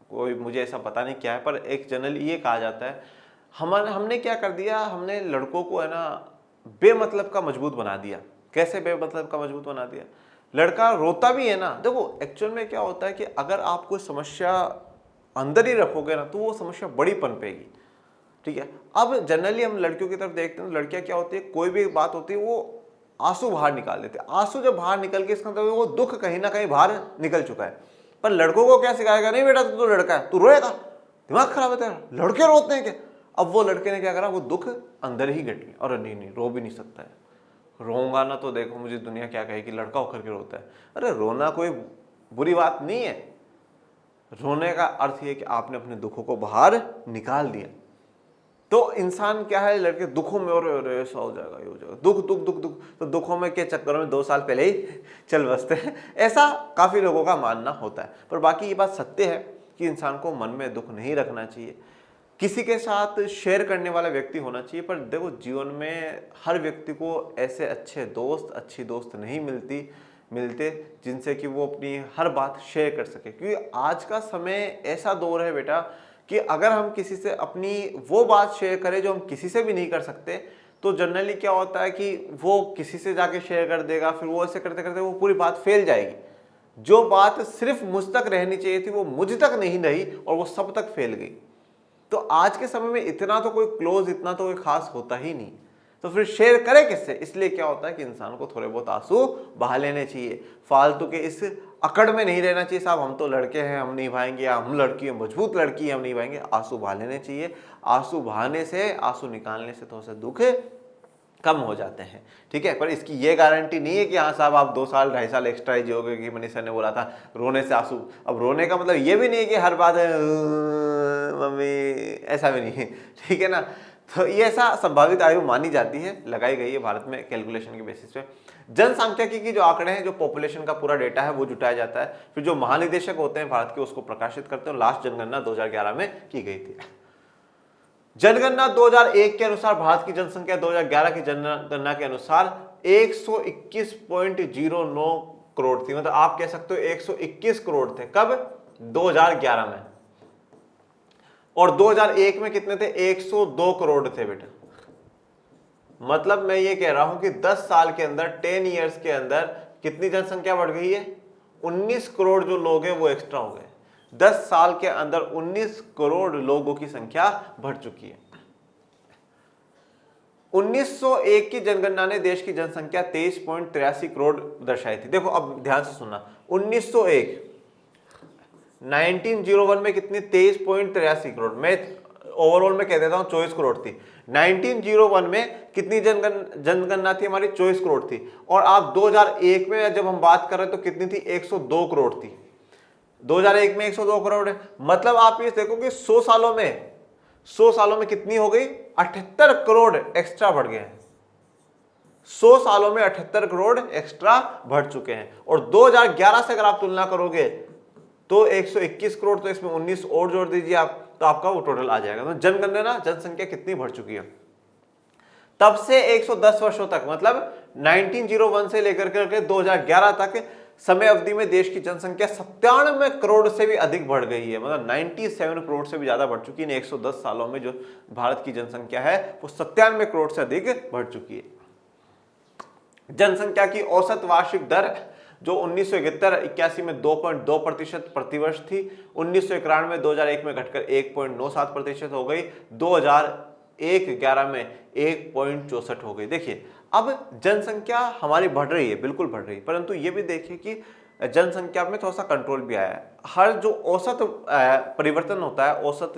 कोई मुझे ऐसा पता नहीं क्या है, पर एक जनरली ये कहा जाता है, हमने क्या कर दिया, हमने लड़कों को है ना बेमतलब का मजबूत बना दिया। कैसे बेमतलब का मजबूत बना दिया, लड़का रोता भी है ना। देखो एक्चुअल में क्या होता है कि अगर आप कोई समस्या अंदर ही रखोगे ना तो वो समस्या बड़ी पनपेगी, ठीक है। अब जनरली हम लड़कियों की तरफ देखते हैं, लड़कियां क्या होती है, कोई भी बात होती है वो आंसू बाहर निकाल देते हैं। आंसू जब बाहर निकल के, इसका मतलब वो दुख कहीं ना कहीं बाहर निकल चुका है। पर लड़कों को क्या सिखाएगा, नहीं बेटा तू तो लड़का है, तू रोएगा, दिमाग खराब है तेरा, लड़के रोते हैं क्या। अब वो लड़के ने क्या करा, वो दुख अंदर ही गट लिया, और नहीं रो भी नहीं सकता है, रोऊंगा ना तो देखो मुझे दुनिया क्या कहेगी, लड़का होकर के रोता है। अरे रोना कोई बुरी बात नहीं है, रोने का अर्थ ये कि आपने अपने दुखों को बाहर निकाल दिया। तो इंसान क्या है, लड़के दुखों में और ऐसा हो जाएगा, ये हो जाएगा, दुख दुख दुख दुख, तो दुखों में के चक्करों में 2 साल पहले ही चल बसते हैं, ऐसा काफी लोगों का मानना होता है। पर बाकी ये बात सत्य है कि इंसान को मन में दुख नहीं रखना चाहिए, किसी के साथ शेयर करने वाला व्यक्ति होना चाहिए। पर देखो जीवन में हर व्यक्ति को ऐसे अच्छे दोस्त, अच्छी दोस्त नहीं मिलते जिनसे कि वो अपनी हर बात शेयर कर सके, क्योंकि आज का समय ऐसा दौर है बेटा कि अगर हम किसी से अपनी वो बात शेयर करें जो हम किसी से भी नहीं कर सकते, तो जनरली क्या होता है कि वो किसी से जाके शेयर कर देगा, फिर वो ऐसे करते करते वो पूरी बात फैल जाएगी। जो बात सिर्फ मुझ तक रहनी चाहिए थी वो मुझ तक नहीं रही और वो सब तक फैल गई। तो आज के समय में इतना तो कोई क्लोज, इतना तो कोई खास होता ही नहीं, तो फिर शेयर करे किससे? इसलिए क्या होता है कि इंसान को थोड़े बहुत आंसू बहा लेने चाहिए, फालतू के इस अकड़ में नहीं रहना चाहिए साहब हम तो लड़के हैं हम नहीं बहाएंगे, या हम लड़की हैं मजबूत लड़की है हम नहीं बहाएंगे। आंसू बहा लेने चाहिए। आंसू बहाने से, आंसू निकालने से थोड़ा सा दुख कम हो जाते हैं, ठीक है। पर इसकी ये गारंटी नहीं है कि हाँ साहब आप 2 साल 2.5 साल एक्स्ट्रा ही जियोगे, कि मनीष सर ने बोला था रोने से आंसू। अब रोने का मतलब ये भी नहीं है कि हर बात मम्मी, ऐसा भी नहीं है, ठीक है ना। तो ये ऐसा संभावित आयु मानी जाती है, लगाई गई है भारत में कैलकुलेशन के बेसिस पे। जनसांख्यिकी की जो आंकड़े हैं, जो पॉपुलेशन का पूरा डेटा है वो जुटाया जाता है, फिर जो महानिदेशक होते हैं भारत के उसको प्रकाशित करते हैं। लास्ट जनगणना 2011 में की गई थी। जनगणना 2001 के अनुसार भारत की जनसंख्या 2011 की जनगणना के अनुसार 121.09 करोड़ थी। मतलब आप कह सकते हो 121 करोड़ थे। कब? 2011 में। और 2001 में कितने थे? 102 करोड़ थे बेटा। मतलब मैं ये कह रहा हूं कि 10 साल के अंदर, 10 ईयर्स के अंदर कितनी जनसंख्या बढ़ गई है? 19 करोड़ जो लोग हैं वो एक्स्ट्रा हो गए। 10 साल के अंदर 19 करोड़ लोगों की संख्या बढ़ चुकी है। 1901 की जनगणना ने देश की जनसंख्या 23.83 करोड़ दर्शाई थी। देखो अब ध्यान से सुनना, 1901, 1901 में कितनी? 23.83 करोड़। मैं ओवरऑल में कह देता हूं 24 करोड़ थी। 1901 में कितनी जनगणना थी हमारी? 24 करोड़ थी। और आप 2001 में जब हम बात कर रहे हैं तो कितनी थी? 102 करोड़ थी। 2001 में 102 करोड़ है। मतलब आप ये देखो कि 100 सालों में कितनी हो गई? 78 करोड़ एक्स्ट्रा बढ़ गए हैं। 100 सालों में 78 करोड़ एक्स्ट्रा बढ़ चुके हैं। और 2011 से अगर आप तुलना करोगे तो 121 करोड़, तो इसमें 19 और जोड़ दीजिए आप, तो आपका वो टोटल आ जाएगा। तो जनगणना, जनसंख्या कितनी बढ़ चुकी है तब से 110 वर्षों तक, मतलब 1901 से लेकर के 2011 तक समय अवधि में देश की जनसंख्या 97 करोड़ से भी अधिक बढ़ गई है। मतलब 97 करोड़ से भी ज्यादा बढ़ चुकी है। 110 सालों में जो भारत की जनसंख्या है वो 97 करोड़ से अधिक बढ़ चुकी है। जनसंख्या की औसत वार्षिक दर जो 1971-81 में 2.2% प्रतिवर्ष थी, 1991-2001 में घटकर 1.97% हो गई, 2001-11 में 1.64 हो गई। देखिए अब जनसंख्या हमारी बढ़ रही है, बिल्कुल बढ़ रही है, परंतु ये भी देखिए कि जनसंख्या में थोड़ा सा कंट्रोल भी आया है। हर जो औसत परिवर्तन होता है, औसत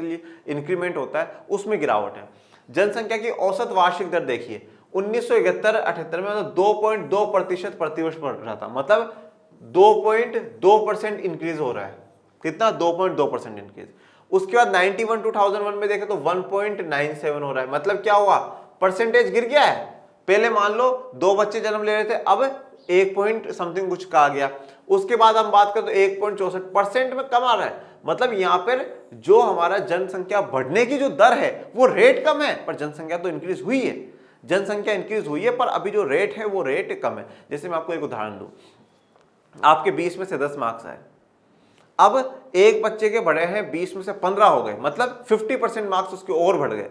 इंक्रीमेंट होता है, उसमें गिरावट है। जनसंख्या की औसत वार्षिक दर देखिए 1971-78 में मतलब 2.2% प्रतिवर्ष बढ़ रहा था, मतलब 2.2% इंक्रीज हो रहा है। कितना? 2.2% इंक्रीज। उसके बाद 91-2001 में देखें तो 1.97 हो रहा है। मतलब क्या हुआ? परसेंटेज गिर गया है। पहले मान लो 2 बच्चे जन्म ले रहे थे, अब 1 पॉइंट समथिंग कुछ का आ गया। उसके बाद हम बात करें तो 1.64% में कम आ रहा है। मतलब यहां पर जो हमारा जनसंख्या बढ़ने की जो दर है वो रेट कम है, पर जनसंख्या तो इंक्रीज हुई है। जनसंख्या इंक्रीज हुई है, पर अभी जो रेट है वो रेट कम है। जैसे मैं आपको एक उदाहरण दूं, आपके 20 में से 10 मार्क्स आए, अब एक बच्चे के बढ़े हैं 20 में से 15 हो गए, मतलब 50% मार्क्स उसके और बढ़ गए।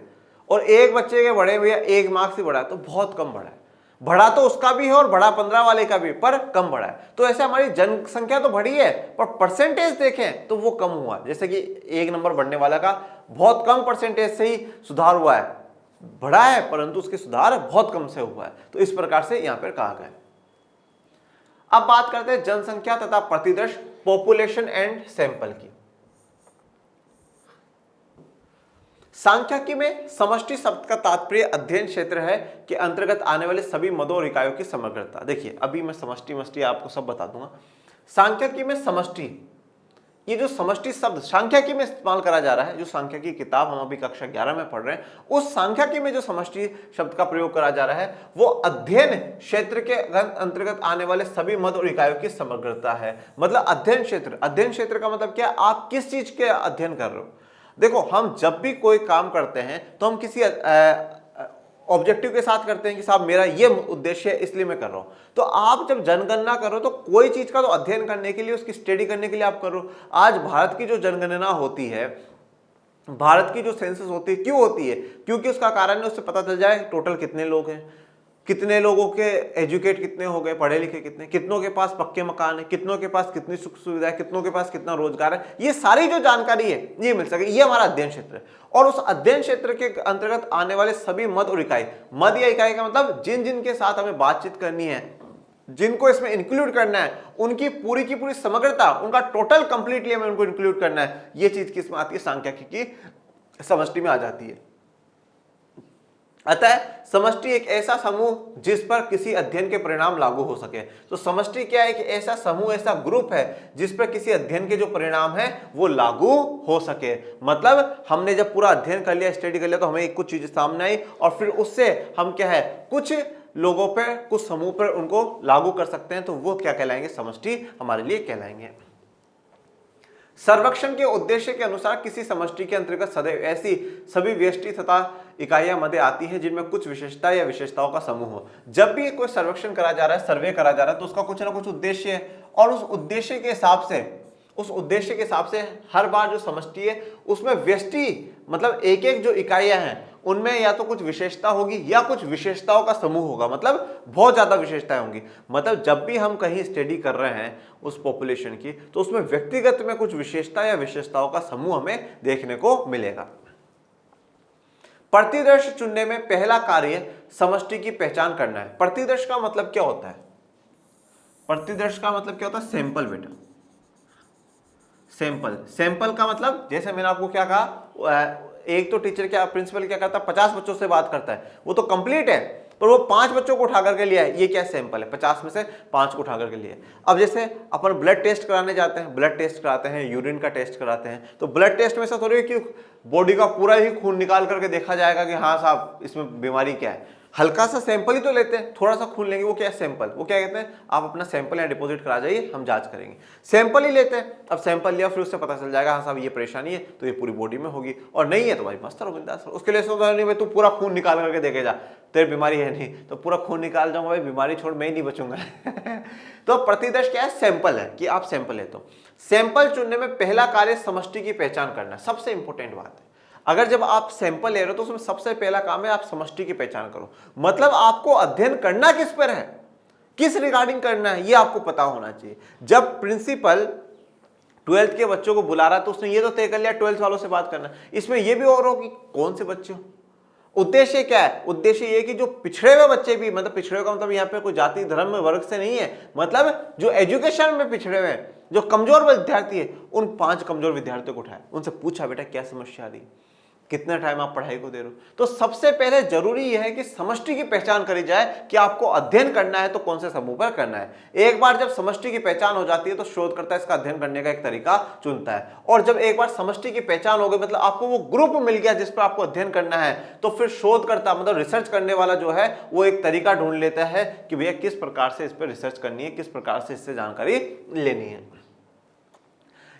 और एक बच्चे के बढ़े भैया 1 मार्क्स ही बढ़ा है, तो बहुत कम बढ़ा है। बढ़ा तो उसका भी है और बढ़ा 15 वाले का भी, पर कम बढ़ा है। तो ऐसे हमारी जनसंख्या तो बढ़ी है, पर परसेंटेज देखें तो वो कम हुआ। जैसे कि 1 नंबर बढ़ने वाला का बहुत कम परसेंटेज से ही सुधार हुआ है, बढ़ा है परंतु उसके सुधार बहुत कम से हुआ है। तो इस प्रकार से यहां पर कहा गया। अब बात करते हैं जनसंख्या तथा प्रतिदर्श, पॉपुलेशन एंड सैंपल की। सांख्यिकी में समष्टि शब्द का तात्पर्य अध्ययन क्षेत्र है के अंतर्गत आने वाले सभी मदों और इकाइयों की समग्रता। देखिए अभी मैं समष्टि आपको सब बता दूंगा। सांख्यिकी में समष्टि, ये जो समष्टि शब्द सांख्यिकी में इस्तेमाल करा जा रहा है, जो सांख्यिकी किताब हम अभी कक्षा 11 में पढ़ रहे हैं, उस सांख्यिकी में जो समष्टि शब्द का प्रयोग करा जा रहा है वो अध्ययन क्षेत्र के अंतर्गत आने वाले सभी मद और इकाइयों की समग्रता है। मतलब अध्ययन क्षेत्र, अध्ययन क्षेत्र का मतलब क्या? आप किस चीज के अध्ययन कर रहे हो। देखो हम जब भी कोई काम करते हैं तो हम किसी ऑब्जेक्टिव के साथ करते हैं कि साहब मेरा ये उद्देश्य है इसलिए मैं कर रहा हूं। तो आप जब जनगणना करो तो कोई चीज का तो अध्ययन करने के लिए, उसकी स्टडी करने के लिए आप करो। आज भारत की जो जनगणना होती है भारत की जो सेंसस होती है क्यों होती है? क्योंकि उसका कारण है उससे पता चल जाए टोटल कितने लोग हैं, कितने लोगों के एजुकेट कितने हो गए, पढ़े लिखे कितने, कितनों के पास पक्के मकान है, कितनों के पास कितनी सुख सुविधा है, कितनों के पास कितना रोजगार है, ये सारी जो जानकारी है ये मिल सके। ये हमारा अध्ययन क्षेत्र है और उस अध्ययन क्षेत्र के अंतर्गत आने वाले सभी मद और इकाई, मद या इकाई का मतलब जिन जिन के साथ हमें बातचीत करनी है, जिनको इसमें इंक्लूड करना है, उनकी पूरी की पूरी समग्रता, उनका टोटल कंप्लीटली हमें उनको इंक्लूड करना है। ये चीज किसमें आती है? सांख्यिकी की समष्टि में आ जाती है। अतः समष्टि एक ऐसा समूह जिस पर किसी अध्ययन के परिणाम लागू हो सके। तो समष्टि क्या है? कि ऐसा समूह, ऐसा ग्रुप है जिस पर किसी अध्ययन के जो परिणाम है वो लागू हो सके। मतलब हमने जब पूरा अध्ययन कर लिया, स्टडी कर लिया, तो हमें कुछ चीज सामने आई और फिर उससे हम क्या है, कुछ लोगों पर, कुछ समूह पर उनको लागू कर सकते हैं, तो वो क्या कहलाएंगे? समष्टि हमारे लिए कहलाएंगे। सर्वेक्षण के उद्देश्य के अनुसार किसी समष्टि के अंतर्गत सदैव ऐसी सभी व्यष्टि तथा इकाइयां मध्य आती हैं जिनमें कुछ विशेषता या विशेषताओं का समूह हो। जब भी कोई सर्वेक्षण करा जा रहा है, सर्वे करा जा रहा है, तो उसका कुछ ना कुछ उद्देश्य है और उस उद्देश्य के हिसाब से हर बार जो समष्टि है उसमें व्यष्टि मतलब एक एक जो इकाइयां हैं उनमें या तो कुछ विशेषता होगी या कुछ विशेषताओं का समूह होगा, मतलब बहुत ज्यादा विशेषताएं होंगी। मतलब जब भी हम कहीं स्टडी कर रहे हैं उस पॉपुलेशन की, तो उसमें व्यक्तिगत में कुछ विशेषता या विशेषताओं का समूह हमें देखने को मिलेगा। प्रतिदर्श चुनने में पहला कार्य समष्टि की पहचान करना है। प्रतिदर्श का मतलब क्या होता है? प्रतिदर्श का मतलब क्या होता है? सैंपल बेटा, सैंपल का मतलब जैसे मैंने आपको क्या कहा, एक तो टीचर क्या, प्रिंसिपल क्या करता है, 50 बच्चों से बात करता है, वो तो कंप्लीट है, पर वो 5 बच्चों को उठा करके लिया है, ये क्या सैंपल है? 50 में से 5 को उठा करके लिया। अब जैसे अपन ब्लड टेस्ट कराने जाते हैं, ब्लड टेस्ट कराते हैं, यूरिन का टेस्ट कराते हैं, तो ब्लड टेस्ट में ऐसा थोड़ी है कि बॉडी का पूरा ही खून निकाल करके देखा जाएगा कि हाँ साहब इसमें बीमारी क्या है। हल्का सा सैंपल ही तो लेते हैं, थोड़ा सा खून लेंगे, वो क्या है? सैंपल। वो क्या कहते हैं? आप अपना सैंपल यहाँ डिपॉजिट करा जाइए, हम जांच करेंगे। सैंपल ही लेते हैं। अब सैंपल लिया, फिर उससे पता चल जाएगा हाँ साहब ये परेशानी है तो ये पूरी बॉडी में होगी, और नहीं है तो भाई मस्त रहो, बिंदास रहो। उसके लिए सोचो नहीं भाई तू पूरा खून निकाल करके देखे जा, तेरी बीमारी है नहीं तो पूरा खून निकाल जाऊंगा भाई, बीमारी छोड़ मैं ही नहीं बचूंगा। तो प्रतिदर्श क्या है? सैंपल है कि आप सैंपल ले। तो सैंपल चुनने में पहला कार्य समष्टि की पहचान करना, सबसे इंपॉर्टेंट बात है। अगर जब आप सैंपल ले रहे हो तो उसमें सबसे पहला काम है आप समष्टि की पहचान करो। मतलब आपको अध्ययन करना किस पर है, किस रिगार्डिंग करना है, ये आपको पता होना चाहिए। जब प्रिंसिपल 12th के बच्चों को बुला रहा है तो उसने ये तो तय कर लिया 12th वालों से बात करना, इसमें ये भी और हो कि कौन से बच्चे हो। उद्देश्य क्या है? उद्देश्य ये कि जो पिछड़े हुए बच्चे भी, मतलब पिछड़े का मतलब यहाँ पे कोई जाति धर्म वर्ग से नहीं है, मतलब जो एजुकेशन में पिछड़े हुए हैं, जो कमजोर विद्यार्थी है, उन 5 कमजोर विद्यार्थियों को उठाया, उनसे पूछा बेटा क्या समस्या आ रही, कितना टाइम आप पढ़ाई को दे रहे हो। तो सबसे पहले जरूरी यह है कि समष्टि की पहचान करी जाए कि आपको अध्ययन करना है तो कौन से समूह पर करना है। एक बार जब समष्टि की पहचान हो जाती है तो शोधकर्ता इसका अध्ययन करने का एक तरीका चुनता है, और जब एक बार समष्टि की पहचान हो गई, मतलब आपको वो ग्रुप मिल गया जिस पर आपको अध्ययन करना है, तो फिर शोधकर्ता मतलब रिसर्च करने वाला जो है वो एक तरीका ढूंढ लेता है कि भैया किस प्रकार से इस पर रिसर्च करनी है, किस प्रकार से इससे जानकारी लेनी है।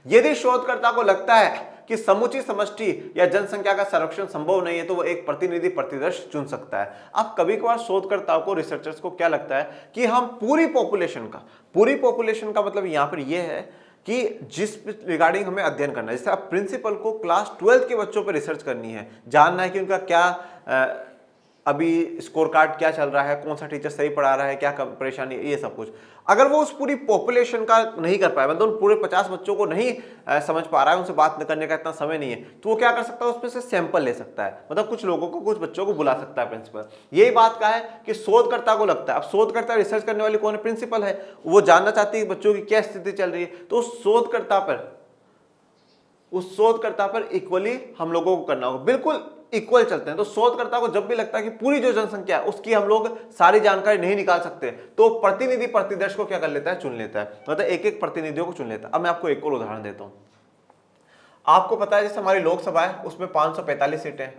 यदि शोधकर्ता को लगता है कि समुची समष्टि या जनसंख्या का संरक्षण संभव नहीं है तो वो एक प्रतिनिधि प्रतिदर्श चुन सकता है। अब कभी कभार शोधकर्ताओं को, रिसर्चर्स को क्या लगता है कि हम पूरी पॉपुलेशन का मतलब यहां पर यह है कि जिस रिगार्डिंग हमें अध्ययन करना है, जैसे आप प्रिंसिपल को क्लास 12th के बच्चों पर रिसर्च करनी है, जानना है कि उनका क्या अभी स्कोर कार्ड क्या चल रहा है, कौन सा टीचर सही पढ़ा रहा है, क्या परेशानी है, ये सब कुछ। अगर वो उस पूरी पॉपुलेशन का नहीं कर पाया, मतलब पूरे 50 बच्चों को नहीं समझ पा रहा है, उनसे बात करने का इतना समय नहीं है, तो वो क्या कर सकता है? उसमें से सैंपल ले सकता है, मतलब कुछ लोगों को, कुछ बच्चों को बुला सकता है प्रिंसिपल। यही बात का है कि शोधकर्ता को लगता है, अब शोधकर्ता रिसर्च करने वाली कौन है? प्रिंसिपल है। वो जानना चाहती है बच्चों की क्या स्थिति चल रही है, तो उस शोधकर्ता पर इक्वली हम लोगों को करना होगा, बिल्कुल इक्वल चलते हैं। तो शोधकर्ता को जब भी लगता है कि पूरी जो जनसंख्या है उसकी हम लोग सारी जानकारी नहीं निकाल सकते, तो प्रतिनिधि प्रतिदर्श को क्या कर लेता है? चुन लेता है, मतलब एक एक प्रतिनिधियों को चुन लेता है। अब मैं आपको एक और उदाहरण देता हूं। आपको पता है जैसे हमारी लोकसभा है उसमें 545 सीटें हैं,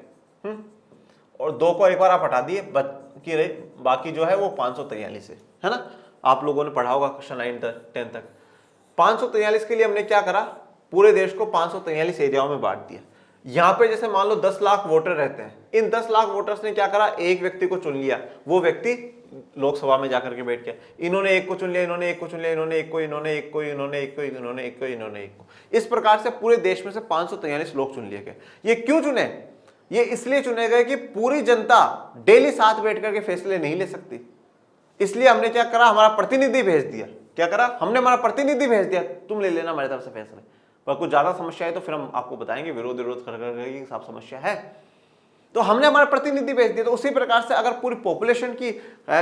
और 2 को एक बार आप हटा दिए, बाकी रही, बाकी जो है वो 543 है ना। आप लोगों ने पढ़ा होगा कक्षा 9 10 तक। 543 के लिए हमने क्या करा? पूरे देश को 543 एरियाओं में बांट दिया। यहां पे जैसे मान लो 10 लाख वोटर रहते हैं, इन 10 लाख वोटर्स ने क्या करा? एक व्यक्ति को चुन लिया, वो व्यक्ति लोकसभा में जाकर के बैठ गया, इन्होंने एक को चुन लिया, इन्होंने एक को चुन लिया, इन्होंने एक को, इन्होंने एक को, इन्होंने एक को, इन्होंने एक को, इन्होंने एक को। इस प्रकार से पूरे देश में से 543 लोग चुन लिए गए। ये क्यों चुने? ये इसलिए चुने गए कि पूरी जनता डेली साथ बैठ करके फैसले नहीं ले सकती, इसलिए हमने क्या करा, हमारा प्रतिनिधि भेज दिया। क्या करा? हमने हमारा प्रतिनिधि भेज दिया, तुम ले लेना हमारी तरफ से फैसले। पर कुछ ज्यादा समस्या है तो फिर हम आपको बताएंगे, विरोध विरोध कर करके सब समस्या है, तो हमने हमारा प्रतिनिधि भेज दिया। तो उसी प्रकार से अगर पूरी पॉपुलेशन की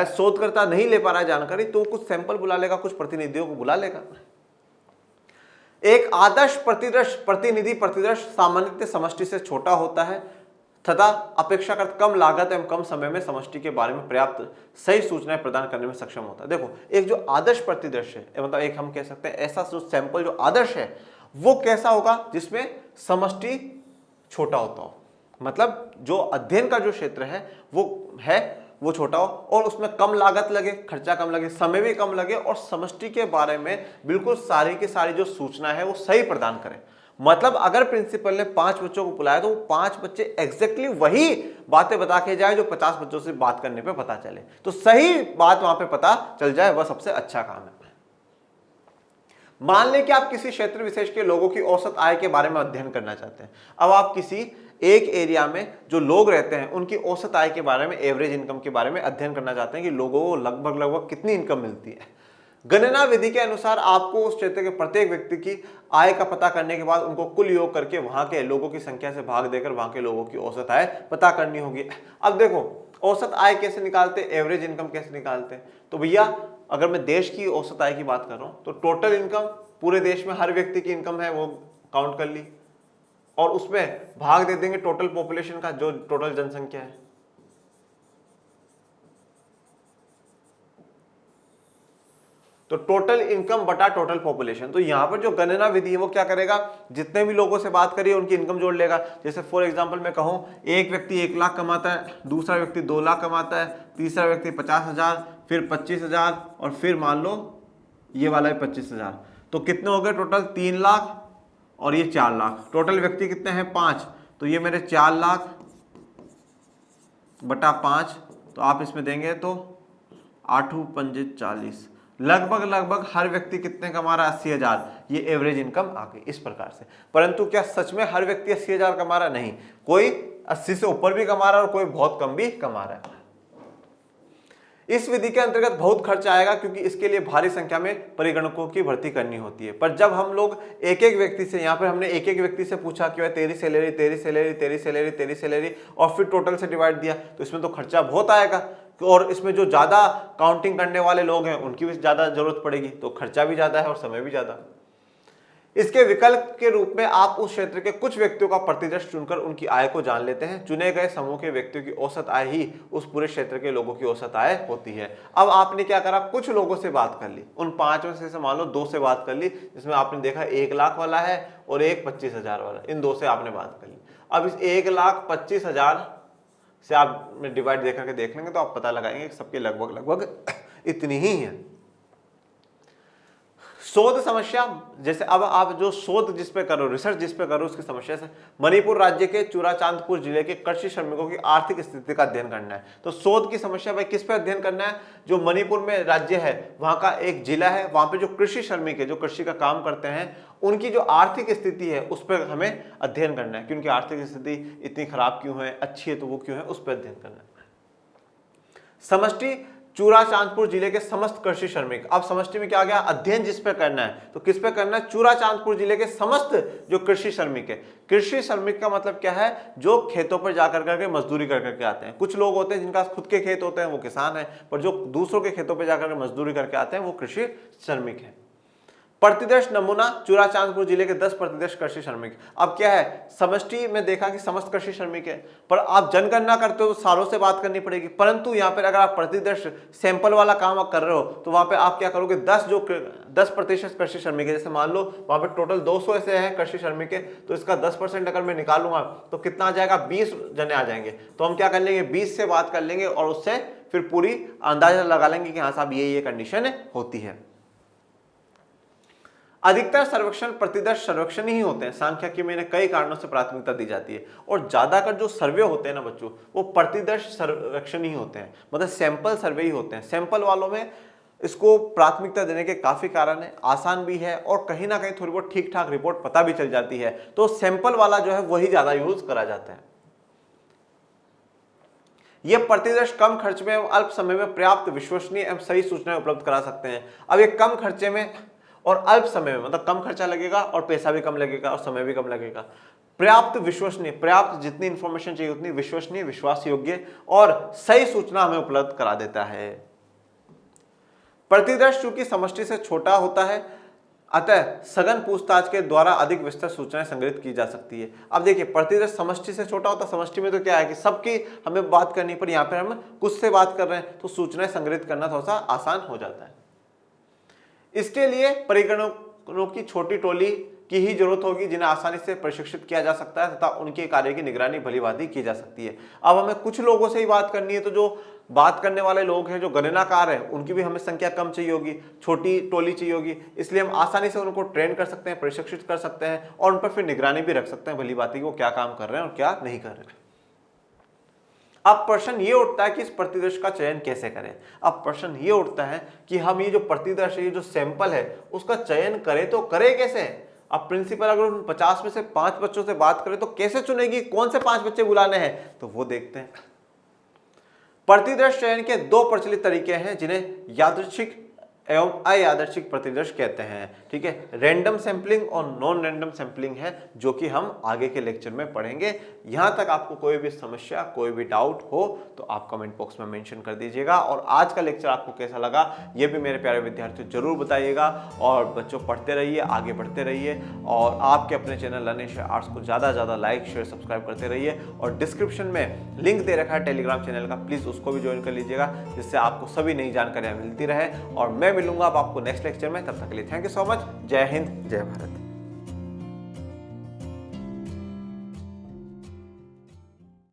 शोधकर्ता नहीं ले पा रहा है जानकारी, तो कुछ सैंपल बुला लेगा, कुछ प्रतिनिधियों को बुला लेगा। एक आदर्श प्रतिनिधि प्रतिदर्श सामान्यतः समष्टि से छोटा होता है तथा अपेक्षाकृत कम लागत एवं कम समय में समष्टि के बारे में पर्याप्त सही सूचनाएं प्रदान करने में सक्षम होता है। देखो, एक जो आदर्श प्रतिदर्श है, मतलब एक हम कह सकते हैं ऐसा जो सैंपल जो आदर्श है, वो कैसा होगा जिसमें समष्टि छोटा होता हो, मतलब जो अध्ययन का जो क्षेत्र है वो छोटा हो और उसमें कम लागत लगे, खर्चा कम लगे, समय भी कम लगे और समष्टि के बारे में बिल्कुल सारी की सारी जो सूचना है वो सही प्रदान करे। मतलब अगर प्रिंसिपल ने 5 बच्चों को बुलाया तो वो 5 बच्चे एग्जैक्टली वही बातें बता के जाए जो 50 बच्चों से बात करने पे पता चले, तो सही बात वहां पे पता चल जाए, वह सबसे अच्छा काम है। मान लें कि आप किसी क्षेत्र विशेष के लोगों की औसत आय के बारे में अध्ययन करना चाहते हैं। अब आप किसी एक एरिया में जो लोग रहते हैं उनकी औसत आय के बारे में, एवरेज इनकम के बारे में अध्ययन करना चाहते हैं कि लोगों को लगभग कितनी इनकम मिलती है। गणना विधि के अनुसार आपको उस क्षेत्र के प्रत्येक व्यक्ति की आय का पता करने के बाद उनको कुल योग करके वहां के लोगों की संख्या से भाग देकर वहां के लोगों की औसत आय पता करनी होगी। अब देखो, औसत आय कैसे निकालते, एवरेज इनकम कैसे निकालते हैं? तो भैया अगर मैं देश की औसत आय की बात कर रहा हूं तो टोटल इनकम, पूरे देश में हर व्यक्ति की इनकम है वो काउंट कर ली और उसमें भाग दे देंगे टोटल पॉपुलेशन का, जो टोटल जनसंख्या है। तो टोटल इनकम बटा टोटल पॉपुलेशन। तो यहां पर जो गणना विधि है वो क्या करेगा, जितने भी लोगों से बात करिए उनकी इनकम जोड़ लेगा। जैसे फॉर एग्जांपल मैं कहूं एक व्यक्ति 1 लाख कमाता है, दूसरा व्यक्ति 2 लाख कमाता है, तीसरा व्यक्ति 50,000, फिर 25,000 और फिर मान लो ये वाला है 25,000। तो कितने हो गए टोटल? 3 लाख और ये 4 लाख। टोटल व्यक्ति कितने हैं? 5। तो ये मेरे 4 लाख बटा 5, तो आप इसमें देंगे तो 8 पंजे 40, लगभग हर व्यक्ति कितने कमा रहा है? 80,000। ये एवरेज इनकम आ गई इस प्रकार से। परंतु क्या सच में हर व्यक्ति 80,000 कमा रहा है? नहीं, कोई 80 से ऊपर भी कमा रहा है और कोई बहुत कम भी कमा रहा है। इस विधि के अंतर्गत बहुत खर्च आएगा क्योंकि इसके लिए भारी संख्या में परिगणकों की भर्ती करनी होती है। पर जब हम लोग एक एक व्यक्ति से, यहाँ पर हमने एक एक व्यक्ति से पूछा कि भाई तेरी सैलरी, तेरी सैलरी, तेरी सैलरी, तेरी सैलरी और फिर टोटल से डिवाइड दिया, तो इसमें तो खर्चा बहुत आएगा और इसमें जो ज्यादा काउंटिंग करने वाले लोग हैं उनकी भी ज्यादा जरूरत पड़ेगी, तो खर्चा भी ज्यादा है और समय भी ज्यादा। इसके विकल्प के रूप में आप उस क्षेत्र के कुछ व्यक्तियों का प्रतिदर्श चुनकर उनकी आय को जान लेते हैं। चुने गए समूह के व्यक्तियों की औसत आय ही उस पूरे क्षेत्र के लोगों की औसत आय होती है। अब आपने क्या करा, कुछ लोगों से बात कर ली, उन 5 में से मान लो 2 से बात कर ली, जिसमें आपने देखा 1 लाख वाला है और एक 25,000 वाला, इन 2 से आपने बात कर ली। अब इस 1,25,000 से आप डिवाइड देकर के देख लेंगे तो आप पता लगाएंगे कि सबके लगभग इतनी ही है। शोध समस्या, जैसे अब आप जो शोध जिस पे करो, रिसर्च जिस पे करो, उसकी समस्या से मणिपुर राज्य के चूराचांदपुर जिले के कृषि श्रमिकों की आर्थिक स्थिति का अध्ययन करना है। तो शोध की समस्या भाई किस पे अध्ययन करना है? जो मणिपुर में राज्य है वहां का एक जिला है, वहां पे जो कृषि श्रमिक है, जो कृषि का काम करते हैं, उनकी जो आर्थिक स्थिति है उस पर हमें अध्ययन करना है कि उनकी आर्थिक स्थिति इतनी खराब क्यों है, अच्छी है तो वो क्यों है, उस पर अध्ययन करना है। समष्टि चूराचांदपुर जिले के समस्त कृषि श्रमिक। अब समष्टि में क्या आ गया, अध्ययन जिस पे करना है, तो किस पे करना है? चूराचांदपुर जिले के समस्त जो कृषि श्रमिक है। कृषि श्रमिक का मतलब क्या है? जो खेतों पर जाकर करके मजदूरी कर करके आते हैं। कुछ लोग होते हैं जिनका खुद के खेत होते हैं, वो किसान है, पर जो दूसरों के खेतों पर जाकर मजदूरी करके आते हैं वो कृषि श्रमिक है। प्रतिदर्श नमूना चूराचांदपुर जिले के 10 प्रतिदर्श कृषि श्रमिक। अब क्या है, समष्टि में देखा कि समस्त कृषि श्रमिक है, पर आप जनगणना करते हो तो सारों से बात करनी पड़ेगी। परंतु यहाँ पर अगर आप प्रतिदर्श सैंपल वाला काम कर रहे हो तो वहां पे आप क्या करोगे, 10% कृषि श्रमिक है। जैसे मान लो वहां पे टोटल 200 ऐसे हैं कृषि श्रमिक है, तो इसका 10% अगर मैं निकालूंगा तो कितना आ जाएगा? 20 जने आ जाएंगे। तो हम क्या कर लेंगे, 20 से बात कर लेंगे और उससे फिर पूरी अंदाजा लगा लेंगे कि हाँ साहब ये कंडीशन होती है। अधिकतर सर्वेक्षण प्रतिदर्श सर्वेक्षण ही होते हैं। सांख्यिकी में इन्हें कई कारणों से प्राथमिकता दी जाती है और ज्यादातर जो सर्वे होते हैं ना बच्चों, वो प्रतिदर्श सर्वेक्षण ही होते हैं, मतलब सैंपल सर्वे ही होते हैं। सैंपल वालों में इसको प्राथमिकता देने के काफी कारण है, आसान भी है और कहीं ना कहीं थोड़ी बहुत ठीक ठाक रिपोर्ट पता भी चल जाती है, तो सैंपल वाला जो है वही ज्यादा यूज करा जाता है। ये प्रतिदर्श कम खर्च में एवं अल्प समय में पर्याप्त विश्वसनीय एवं सही सूचनाएं उपलब्ध करा सकते हैं। अब ये कम खर्चे में और अल्प समय में, मतलब कम खर्चा लगेगा और पैसा भी कम लगेगा और समय भी कम लगेगा। पर्याप्त विश्वसनीय, पर्याप्त जितनी इंफॉर्मेशन चाहिए उतनी विश्वसनीय, विश्वास योग्य और सही सूचना हमें उपलब्ध करा देता है। प्रतिदर्श चूंकि समष्टि से छोटा होता है, अतः सघन पूछताछ के द्वारा अधिक विस्तृत सूचनाएं संग्रहित की जा सकती है। अब देखिए, प्रतिदर्श समष्टि से छोटा होता है, समष्टि में तो क्या है कि सबकी हमें बात करनी, पर यहाँ पर हम कुछ से बात कर रहे हैं तो सूचनाएं संग्रहित करना थोड़ा सा आसान हो जाता है। इसके लिए परिगणकों की छोटी टोली की ही जरूरत होगी जिन्हें आसानी से प्रशिक्षित किया जा सकता है तथा उनके कार्य की निगरानी भलीभांति की जा सकती है। अब हमें कुछ लोगों से ही बात करनी है, तो जो बात करने वाले लोग हैं, जो गणनाकार है, उनकी भी हमें संख्या कम चाहिए होगी, छोटी टोली चाहिए होगी, इसलिए हम आसानी से उनको ट्रेन कर सकते हैं, प्रशिक्षित कर सकते हैं और उन पर फिर निगरानी भी रख सकते हैं भलीभांति कि वो क्या काम कर रहे हैं और क्या नहीं कर रहे। अब प्रश्न ये उठता है कि इस प्रतिदर्श का चयन कैसे करें। अब प्रश्न ये उठता है कि हम ये जो प्रतिदर्श है, ये जो सैंपल है, उसका चयन करें तो करें कैसे। अब प्रिंसिपल अगर उन 50 में से 5 बच्चों से बात करें तो कैसे चुनेगी, कौन से 5 बच्चे बुलाने हैं, तो वो देखते हैं। प्रतिदर्श चयन के 2 प्रचलित तरीके हैं जिन्हें यादृच्छिक एवं अयादृच्छिक प्रतिदर्श कहते हैं। ठीक है, रैंडम सैंपलिंग और नॉन रैंडम सैंपलिंग है, जो कि हम आगे के लेक्चर में पढ़ेंगे। यहां तक आपको कोई भी समस्या, कोई भी डाउट हो तो आप कमेंट बॉक्स में मेंशन कर दीजिएगा। और आज का लेक्चर आपको कैसा लगा ये भी मेरे प्यारे विद्यार्थियों जरूर बताइएगा। और बच्चों, पढ़ते रहिए, आगे बढ़ते रहिए और आपके अपने चैनल लर्निंग आर्ट्स को ज़्यादा से ज़्यादा लाइक, शेयर, सब्सक्राइब करते रहिए। और डिस्क्रिप्शन में लिंक दे रखा है टेलीग्राम चैनल का, प्लीज़ उसको भी ज्वाइन कर लीजिएगा, जिससे आपको सभी नई जानकारियाँ मिलती रहे। और मैं मिलूंगा अब आपको नेक्स्ट लेक्चर में, तब तक के लिए थैंक यू सो मच। जय हिंद, जय भारत।